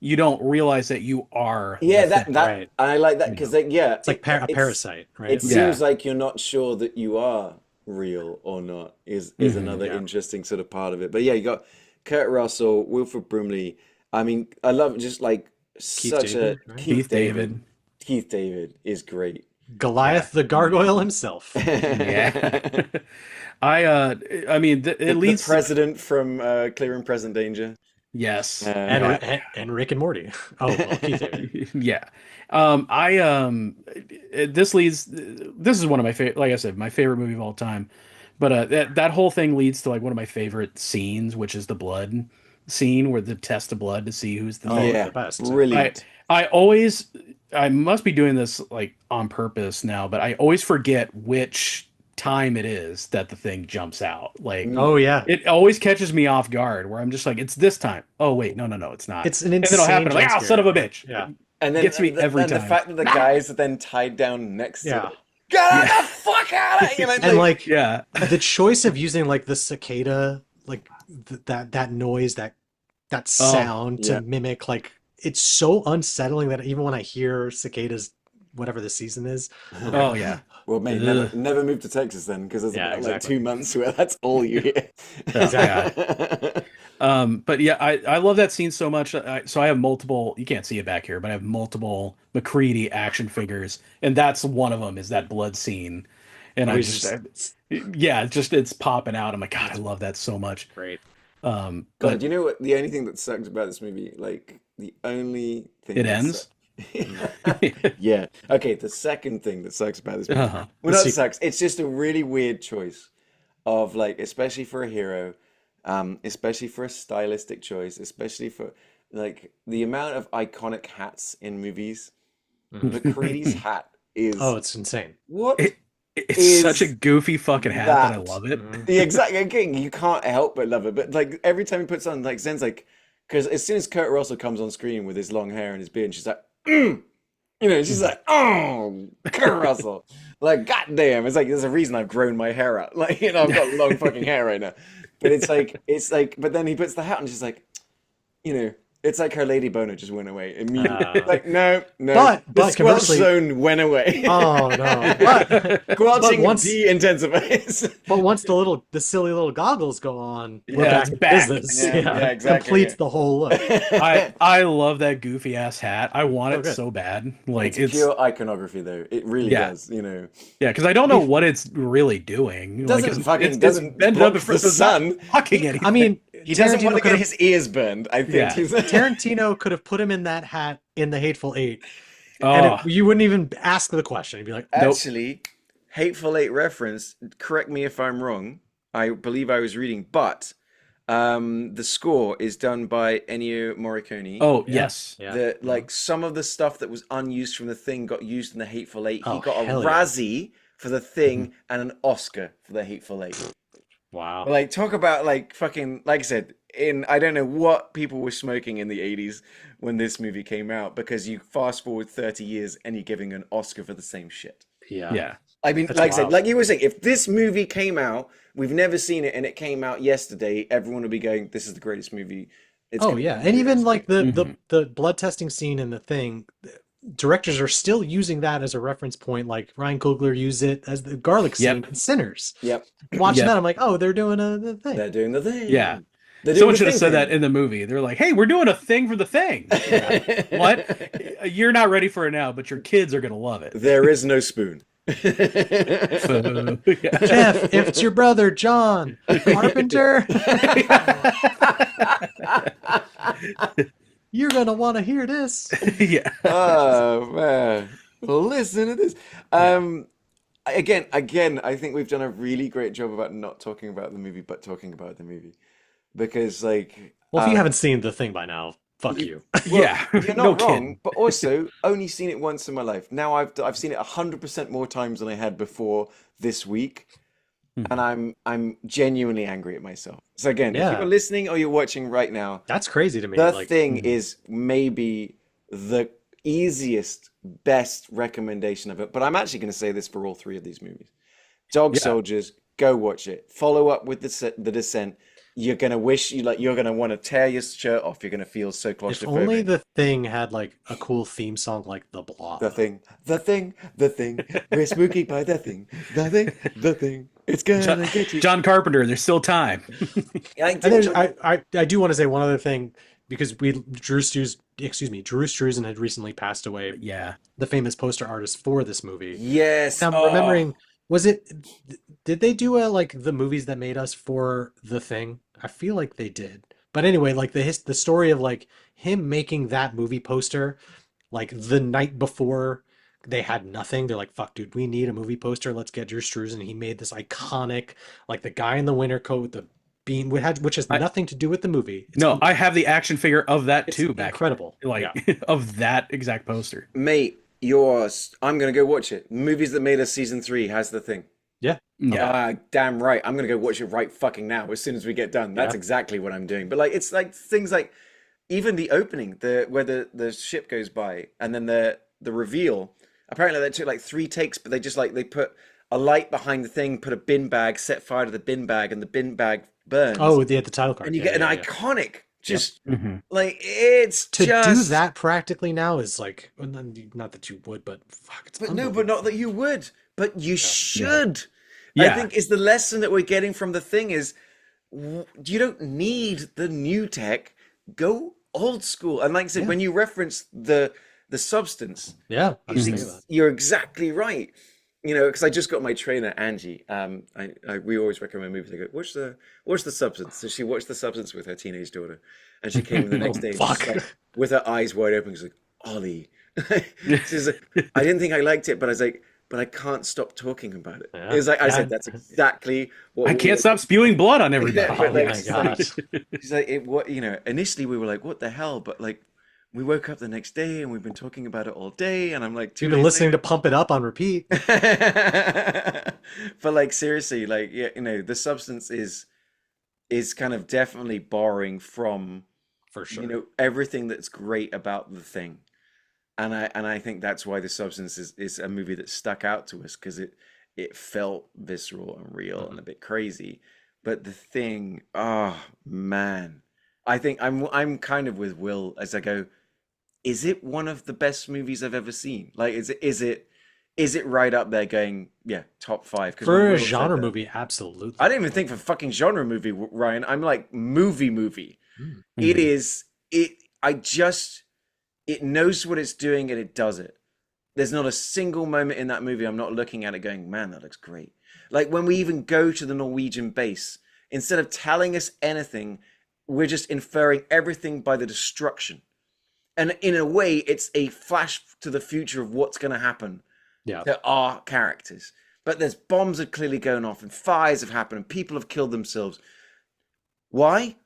you don't realize that you are? Yeah, the that thing? that Right. I like that because like yeah, It's like a parasite, right? It Yeah. seems like you're not sure that you are real or not is Mhm, another yeah. interesting sort of part of it. But yeah, you got Kurt Russell, Wilford Brimley. I mean, I love just like such David, a right? Keith David. Keith David is great. Goliath the gargoyle himself. Yeah. I mean, it The leads. president from Clear and Present Danger. Yes. And Rick and Morty. Oh, well, Keith David. Yeah. This leads. This is one of my favorite. Like I said, my favorite movie of all time. But that whole thing leads to like one of my favorite scenes, which is the blood scene where the test of blood to see who's the Oh, thing. the best. I brilliant. I always I must be doing this like on purpose now, but I always forget which time it is that the thing jumps out. Like Mm. Oh yeah. it always catches me off guard where I'm just like, it's this time. Oh wait, no, it's not. It's an And then it'll happen. insane I'm like, jump ah, son scare. of a bitch. Yeah. And then Gets me every the time. fact that the guys are then tied down next to Yeah. it. Get Yeah. the fuck out of here! And like Yeah. the choice of using like the cicada, like that noise, that sound yeah. to mimic, like it's so unsettling that even when I hear cicadas, whatever the season is, Oh yeah. Well, mate, Ugh. never move to Texas then, because there's Yeah, about like exactly. 2 months where that's all you hear. Exactly. But yeah, I love that scene so much. So I have multiple. You can't see it back here, but I have multiple McCready action figures, and that's one of them. Is that blood scene, and Oh, I he's just, just yeah, it's popping out. I'm like, God, I love that so much. great. God, But you know what? The only thing that sucks about this movie, like the only thing it that ends. yeah. Okay, the second thing that sucks about this movie. Uh-huh. Well, The not sequel. sucks. It's just a really weird choice of like, especially for a hero, especially for a stylistic choice, especially for like the amount of iconic hats in movies. McCready's hat is Oh, it's insane. what It, it's is such a goofy fucking hat that I that? love it. Mhm. the exact again, you can't help but love it. But like every time he puts on, like Zen's like, because as soon as Kurt Russell comes on screen with his long hair and his beard, she's like, you know, she's like, oh, Kurt Russell, like, goddamn, it's like there's a reason I've grown my hair out, like, you know, I've got long fucking hair right now. But it's like, but then he puts the hat on, she's like, you know. It's like her lady boner just went away immediately. Like, no. But the squelch conversely- zone went away. Oh no! But Squelching once- de-intensifies. once the silly little goggles go on, we're Yeah, back it's in back. business. Yeah, exactly, Completes yeah. the whole look. I love that goofy ass hat. I want Oh, it good. so bad. Like It's pure iconography, though. It really Yeah. does, you know. yeah, because I don't know what it's really doing. Doesn't it's, fucking- it's doesn't bended block up in front the of sun. Fucking anything. I mean, He doesn't want to get could've- his ears burned, I think. Yeah. Tarantino could have put him in that hat in The Hateful Eight, oh, and you wouldn't even ask the question. You'd be like, Nope. Actually, Hateful Eight reference, correct me if I'm wrong. I believe I was reading, but the score is done by Ennio Morricone. oh Yeah. yes. yeah. The like some of the stuff that was unused from the thing got used in the Hateful Eight. He Oh, got a hell yeah. Razzie for the thing and an Oscar for the Hateful Eight. Wow. But, like, talk about like fucking, like I said, I don't know what people were smoking in the 80s when this movie came out, because you fast forward 30 years and you're giving an Oscar for the same shit. Yeah. Yeah. I mean, That's like I said, wild. like you were saying, if this movie came out, we've never seen it, and it came out yesterday, everyone would be going, "This is the greatest movie." It's Oh gonna yeah, be and even great." like the Mhm. the blood testing scene in the thing, directors are still using that as a reference point. Like Ryan Coogler used it as the garlic Yep. scene in Sinners. Yep, Watching Yep. that, I'm like, oh, they're doing the thing. they're doing the thing. Yeah. They're doing Someone the should have thing said that thing. in the movie. They're like, "Hey, we're doing a thing for the thing." What? You're not ready for it now, but your kids are gonna love it. There is no spoon. So, yeah. Jeff, if it's your brother John Carpenter, you're gonna want to hear this. Yeah. Oh man, listen to this. Again, I think we've done a really great job about not talking about the movie, but talking about the movie, because like, Well, if you haven't seen the thing by now, fuck you. well, Yeah. you're No not wrong, kidding. but also only seen it once in my life. Now I've seen it 100% more times than I had before this week, and I'm genuinely angry at myself. So again, if Yeah. you're listening or you're watching right now, That's crazy to me. the Like, thing is maybe the easiest, best recommendation of it. But I'm actually going to say this for all three of these movies. Dog Yeah. Soldiers, go watch it. Follow up with the Descent. You're gonna wish you're gonna want to tear your shirt off. You're gonna feel so if claustrophobic. only the thing had like a cool theme song like The Blob. The thing. We're spooky by the thing. The thing. It's gonna get you. John Carpenter, there's still time. Like, And then I do want to say one other thing, because Drew Struzan had recently passed away, Yeah. the famous poster artist for this movie. yes. I'm remembering, did they do like the movies that made us for The Thing? I feel like they did. But anyway, like the story of like him making that movie poster like the night before they had nothing. They're like, fuck, dude, we need a movie poster. Let's get Drew Struzan. And he made this iconic, like the guy in the winter coat with the bean, which has I nothing to do with the movie. It's no, I have the action figure of that it's too back incredible. here. Yeah. Like of that exact poster. Mate, I'm gonna go watch it. Movies That Made Us season 3 has the thing. Yeah. Yeah. Damn right. I'm gonna go watch it right fucking now as soon as we get done. That's Yeah. exactly what I'm doing. But like, it's like things like even the opening, where the ship goes by, and then the reveal. Apparently, they took like 3 takes, but they put a light behind the thing, put a bin bag, set fire to the bin bag, and the bin bag burns. Oh, the title card. And you get an iconic, just Mhm. like it's To just do that practically now is like, well, not that you would, but fuck, it's But no, but unbelievable. not that you would, but you should. I Yeah. think is the lesson that we're getting from the thing is you don't need the new tech. Go old school. And like I said, when you reference the substance, Yeah, I was thinking about it. you're exactly right. You know, because I just got my trainer Angie. We always recommend movies. I go, watch the Substance. So she watched the Substance with her teenage daughter, and she came the next day, and fuck. she's like, with her eyes wide open. She's like, Ollie. She's like, I didn't think I liked it, but I was like, but I can't stop talking about it. Yeah. It was like I Yeah. said, that's exactly what I can't stop spewing blood on everybody. Yeah, but Oh like, my she's like, god. she's like, what you know. Initially, we were like, what the hell? But like, we woke up the next day and we've been talking about it all day. And I'm like, 2 You've been days listening to Pump It Up on repeat. but like seriously, like yeah, you know, the Substance is kind of definitely borrowing from For sure. you know everything that's great about the thing, and I think that's why the Substance is a movie that stuck out to us because it felt visceral and real and a bit crazy, but the thing, oh man, I think I'm kind of with Will as I go. Is it one of the best movies I've ever seen? Like, is it right up there going, yeah, top 5? 'Cause when For a Will said genre that- movie, absolutely. I don't even think for fucking genre movie, Ryan. I'm like movie. Mm. It is it. It knows what it's doing and it does it. There's not a single moment in that movie I'm not looking at it going, man, that looks great. Like when we even go to the Norwegian base, instead of telling us anything, we're just inferring everything by the destruction. And in a way, it's a flash to the future of what's going to happen Yeah. to our characters. But there's bombs are clearly going off and fires have happened and people have killed themselves. Why?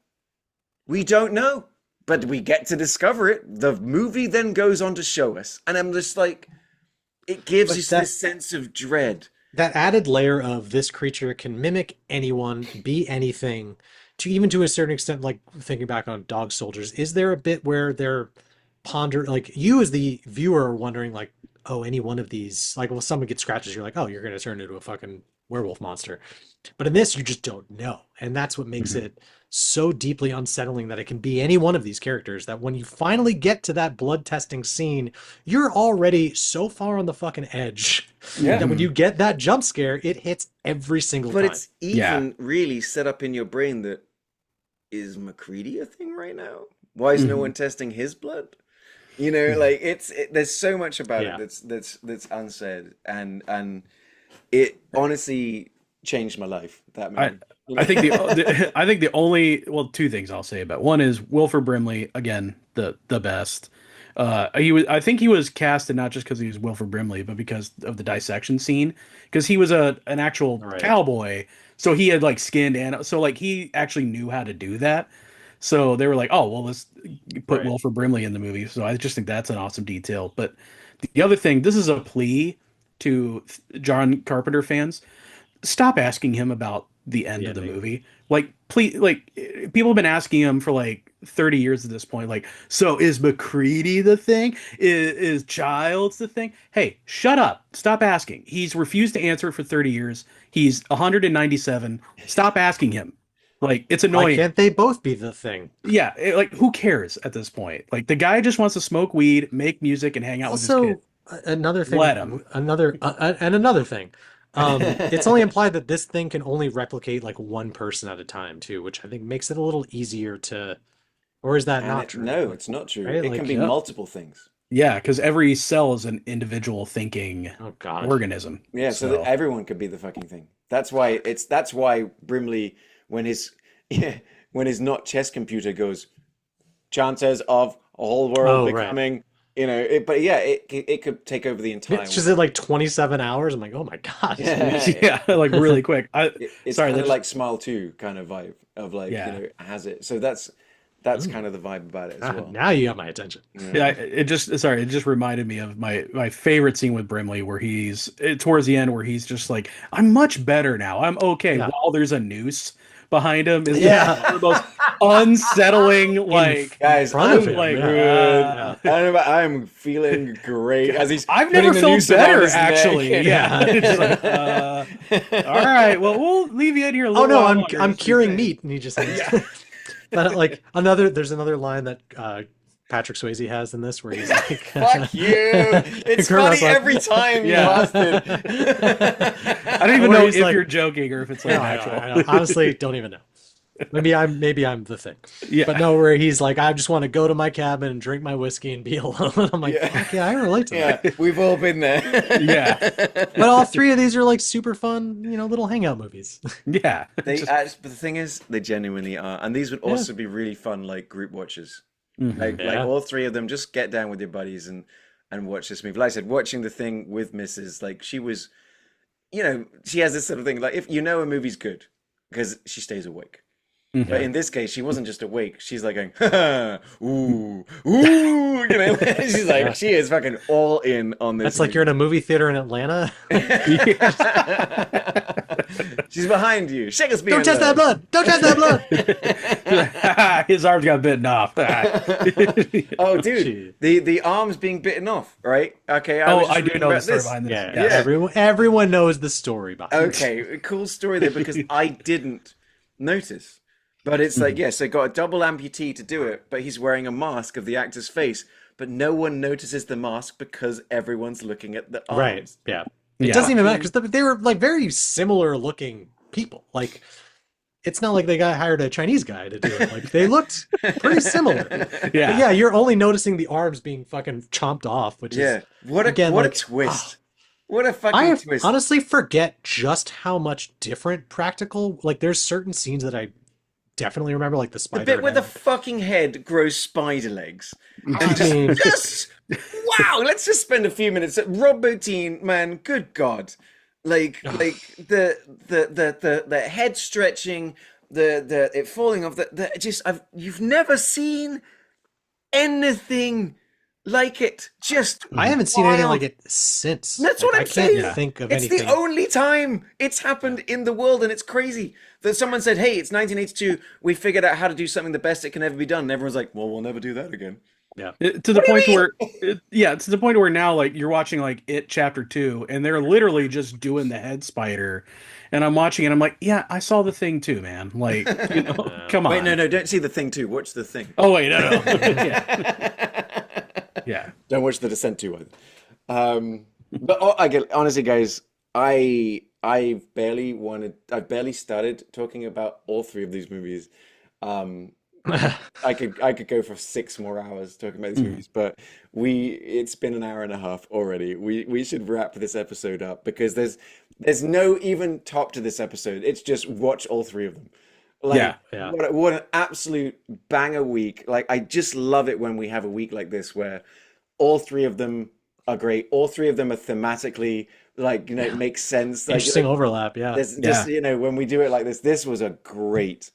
We don't know. But we get to discover it. The movie then goes on to show us. And I'm just like, it gives But us that- this sense of dread. That added layer of this creature can mimic anyone, be anything, to even to a certain extent, like thinking back on Dog Soldiers, is there a bit where they're like you as the viewer are wondering like, oh, any one of these, like, well, someone gets scratches, you're like, oh, you're gonna turn into a fucking werewolf monster. But in this, you just don't know. And that's what makes it so deeply unsettling that it can be any one of these characters that when you finally get to that blood testing scene, you're already so far on the fucking edge Yeah. that when you get that jump scare, it hits every single But time. it's even really set up in your brain that, is McCready a thing right now? Why is no one testing his blood? You know, like there's so much about Yeah. it that's unsaid, and it honestly changed my life. That movie. I think I think the only two things I'll say about one is Wilford Brimley again the best. I think he was casted not just because he was Wilford Brimley, but because of the dissection scene. Because he was an actual Right. cowboy, so he had like skinned and so like he actually knew how to do that. So they were like, oh well, let's put Right. Wilford Brimley in the movie. So I just think that's an awesome detail. But the other thing, this is a plea to John Carpenter fans. Stop asking him about the end of the ending. movie. Like, please, like people have been asking him for like 30 years at this point. Like, so is McCready the thing? Is Childs the thing? Hey, shut up. Stop asking. He's refused to answer it for 30 years. He's 197. Stop asking him. Like, it's Why annoying. can't they both be the thing? Yeah, like who cares at this point? Like the guy just wants to smoke weed, make music, and hang out with his Also, kid. another thing, Let 'em. another thing. It's only implied that this thing can only replicate like one person at a time too, which I think makes it a little easier to, or is that And not true? no, it's not true. Right? It Like, can be yeah. multiple things. Yeah, because every cell is an individual thinking Oh God. organism. Yeah, so that everyone could be the fucking thing. That's why Brimley, when his when his not chess computer goes, chances of a whole world Oh, right. becoming You know, but yeah, it could take over the entire It's just week. at like 27 hours. I'm like, oh my God. Yeah. Yeah, like really quick. It's Sorry, kind that of just like Smile 2 kind of vibe of like, yeah. has it. So that's Ooh. kind of the vibe about it as well. Now you got my attention. Yeah, Yeah. it just sorry, it just reminded me of my favorite scene with Brimley where he's towards the end where he's just like, I'm much better now. I'm okay. Yeah. While there's a noose behind him is just Yeah. one of the most unsettling like In Guys, front of I'm him. like Yeah. good. Yeah. I'm feeling great as he's I've putting never the felt noose around better his neck. actually. Yeah. It's just like, all right, well we'll leave you in here a Oh little no, while I'm longer, I'm just to be curing safe. meat, and he just hangs. Yeah. But like there's another line that Patrick Swayze has in this where he's like, Fuck you. It's Kurt funny Russell. every time, you Yeah. bastard. I don't even Where know he's if like- you're joking or if it's like No, actual. I know. Honestly, don't even know. Maybe I'm the thing. Yeah. But no, where he's like, I just want to go to my cabin and drink my whiskey and be alone. I'm like, Yeah. fuck yeah, I relate to Yeah, that. we've all been there. Yeah. But all three of these are like super fun, little hangout movies. Yeah. They Just- but the thing is, they genuinely are, and these would also be really fun, like group watches. Mhm. Like Yeah. all three of them, just get down with your buddies and watch this movie. Like I said, watching The Thing with Mrs. Like she was, she has this sort of thing. Like if a movie's good because she stays awake. Mhm. But in this case, she wasn't just awake. She's like going, ooh, ooh, She's like, Yeah. she is fucking all in on this. That's like you're in a movie theater in Atlanta. She's behind you. Shakespeare. Don't touch that blood! Don't touch that blood! His arms got bitten off. Oh, dude, Gee. the arms being bitten off, right? Okay, I was just I do reading know the about story this. behind this. Yeah, Yeah. everyone knows the story behind it. Okay, cool story there because I didn't notice. But it's like, yes, they got a double amputee to do it, but he's wearing a mask of the actor's face, but no one notices the mask because everyone's looking at the arms. Right, yeah. It Yeah. doesn't even matter because they were like very similar looking people. Like, it's not like they hired a Chinese guy to do it. Like, they looked pretty similar. But Yeah. yeah, you're only noticing the arms being fucking chomped off, which Yeah. is What a again, what like, a twist. What a fucking I twist. honestly forget just how much different practical. Like, there's certain scenes that I definitely remember, like the The spider bit where the head. fucking head grows spider legs. I mean, Just wow, let's just spend a few minutes. Rob Bottin, man, good God. Like the head stretching, the it falling off, you've never seen anything like it. Just I haven't seen anything wild. like it since. That's Like, what I'm I can't saying. think of It's anything. the only time it's happened in the world, and it's crazy that someone said, "Hey, it's 1982. We figured out how to do something the best it can ever be done." And everyone's like, "Well, we'll never do that again." Yeah. To the point where to the point where now like you're watching like It Chapter 2 and they're literally just doing the head spider and I'm watching it, I'm like, yeah, I saw the thing too, man. Like, come on. Wait, no, don't see the thing too. Watch the thing. Oh wait, no. Yeah. Yeah. Don't watch the Descent too either. But honestly, guys, I've barely started talking about all three of these movies. I could go for 6 more hours talking about these movies, but it's been an hour and a half already. We should wrap this episode up because there's no even top to this episode. It's just watch all three of them. Like, Yeah. what an absolute banger week. Like, I just love it when we have a week like this where all three of them are great. All three of them are thematically like, it makes sense. Like, Interesting overlap. Yeah. there's just, when we do it like this was a great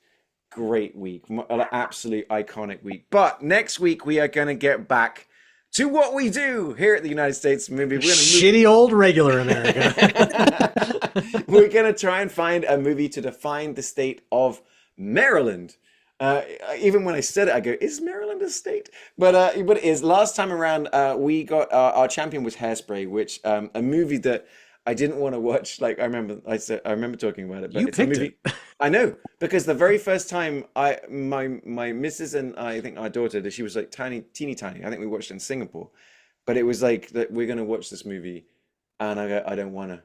week, an absolute iconic week. But next week we are going to get back to what we do here at the United States Movie. Shitty old regular America. We're going to try and find a movie to define the state of Maryland. Even when I said it, I go, "Is Maryland a state?" But it is. Last time around, we got our champion was Hairspray, which a movie that I didn't want to watch. Like I remember talking about it, but You it's a picked movie. I know because the very first time my missus and I think our daughter, she was like teeny tiny. I think we watched it in Singapore, but it was like that we're gonna watch this movie, and I go, I don't wanna.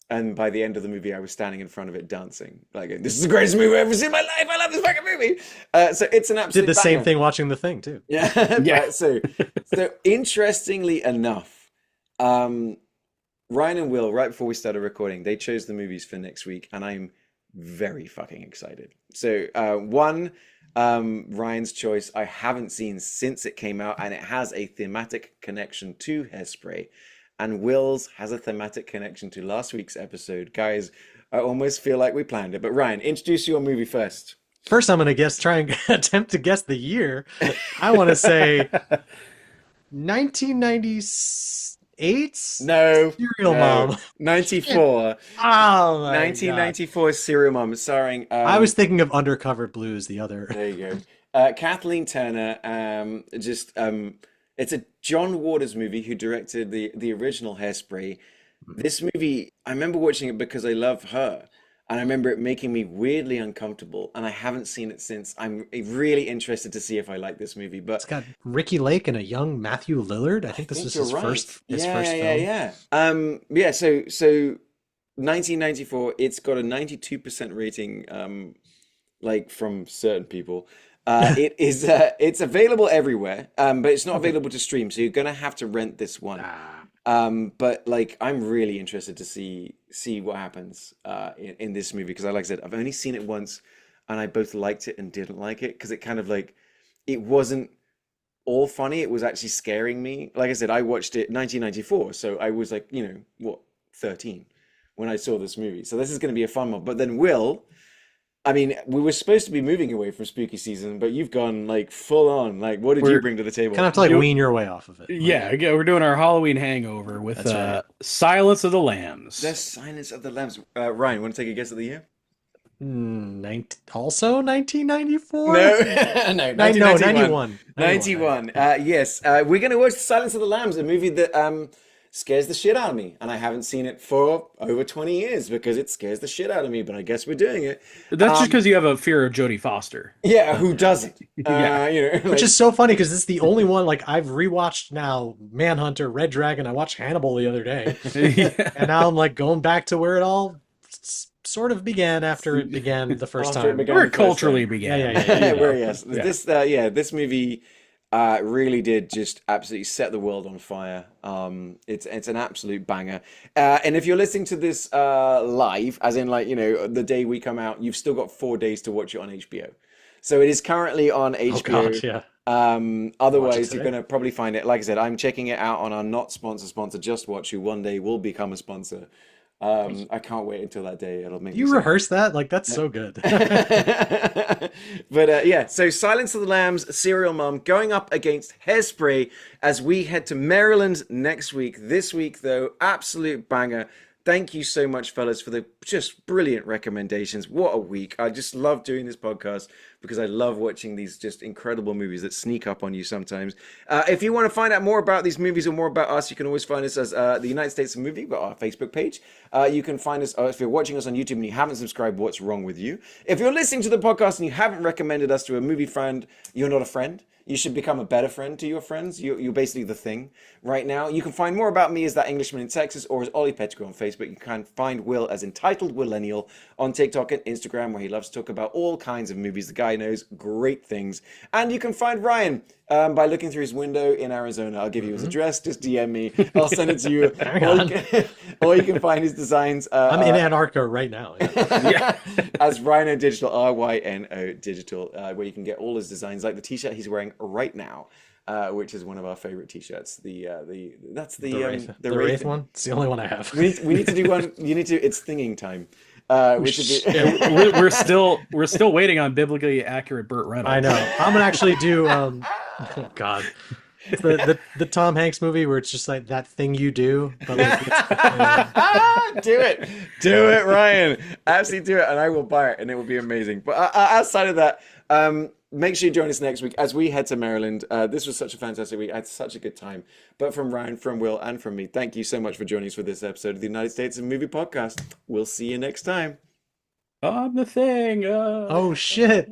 And by the end of the movie, I was standing in front of it dancing. Like, this is the greatest movie I've ever seen in my life. I love this fucking movie. So it's an absolute Did the same banger. thing watching The Thing too. Yeah. Yeah. So interestingly enough, Ryan and Will, right before we started recording, they chose the movies for next week, and I'm very fucking excited. So Ryan's choice I haven't seen since it came out, and it has a thematic connection to Hairspray. And Will's has a thematic connection to last week's episode. Guys, I almost feel like we planned it. But Ryan, introduce your movie first. First, I'm going to try and attempt to guess the year. I want to say 1998? No. Serial Mom. 94. Oh my 1994 Serial Mom, starring... I was thinking of Undercover Blues, the other. There you go. Kathleen Turner, it's a John Waters movie who directed the original Hairspray. This movie, I remember watching it because I love her. And I remember it making me weirdly uncomfortable, and I haven't seen it since. I'm really interested to see if I like this movie. But it's got Ricky Lake and a young Matthew Lillard. I think this was his first film. Yeah. So 1994. It's got a 92% rating, like from certain people. It's available everywhere, but it's not available to stream. So you're gonna have to rent this one. But like, I'm really interested to see what happens in this movie, because like I said, I've only seen it once, and I both liked it and didn't like it, because it kind of like, it wasn't all funny. It was actually scaring me. Like I said, I watched it 1994, so I was like, 13 when I saw this movie. So this is going to be a fun one. But then Will, I mean, we were supposed to be moving away from spooky season, but you've gone like full on. Like, what did you bring to the table? Kind of have to like wean your way off of it. Yeah, we're doing our Halloween hangover with Silence of the Lambs. The Silence of the Lambs. Ryan, want to take a guess of the year? Also 1994? No, 91. 91. Yes, we're going to watch Silence of the Lambs, a movie that scares the shit out of me, and I haven't seen it for over 20 years because it scares the shit out of me, but I guess we're doing it. That's just because you have a fear of Jodie Foster. Yeah, who doesn't? Which is so funny, because this is the only one, like, I've rewatched now Manhunter, Red Dragon. I watched Hannibal the other day. And now I'm like going back to where it all sort of began after it began the first time. Where it culturally began. Yeah. Where, yes. This movie really did just absolutely set the world on fire. It's an absolute banger. And if you're listening to this live, as in like, the day we come out, you've still got 4 days to watch it on HBO. So it is currently on HBO. Oh, God, yeah. Otherwise, you're going to probably find it. Like I said, I'm checking it out on our not sponsor, Just Watch, who one day will become a sponsor. I can't wait until that day. It'll make you rehearse that? Like, that's so good. But so Silence of the Lambs, Serial Mom, going up against Hairspray as we head to Maryland next week. This week, though, absolute banger. Thank you so much, fellas, for the just brilliant recommendations. What a week. I just love doing this podcast because I love watching these just incredible movies that sneak up on you sometimes. If you want to find out more about these movies or more about us, you can always find us as the United States of Movie. We've got our Facebook page. You can find us, if you're watching us on YouTube and you haven't subscribed, what's wrong with you? If you're listening to the podcast and you haven't recommended us to a movie friend, you're not a friend. You should become a better friend to your friends. You're basically the thing right now. You can find more about me as That Englishman in Texas or as Ollie Pettigrew on Facebook. You can find Will as Entitled Willennial on TikTok and Instagram, where he loves to talk about all kinds of movies. The guy knows great things. And you can find Ryan by looking through his window in Arizona. I'll give you his address. Just DM me. I'll send it to you. Or you can find his designs. I'm in Antarctica right now. Yeah. As Rhino Digital, RYNO Digital, where you can get all his designs, like the t-shirt he's wearing right now, which is one of our favorite t-shirts. The Wraith one. It's the only one I have. We need to do one. It's thinging time. Which is we're still waiting on biblically accurate Burt Reynolds. I know. I'm gonna actually do. Oh God. The Tom Hanks movie where it's just like That Thing You Do. But like do it, Ryan. Absolutely do it, and I will buy it, and it will be amazing. But outside of that, make sure you join us next week as we head to Maryland. This was such a fantastic week. I had such a good time. But from Ryan, from Will, and from me, thank you so much for joining us for this episode of the United States of Movie Podcast. We'll see you next time. On the thing. Oh shit.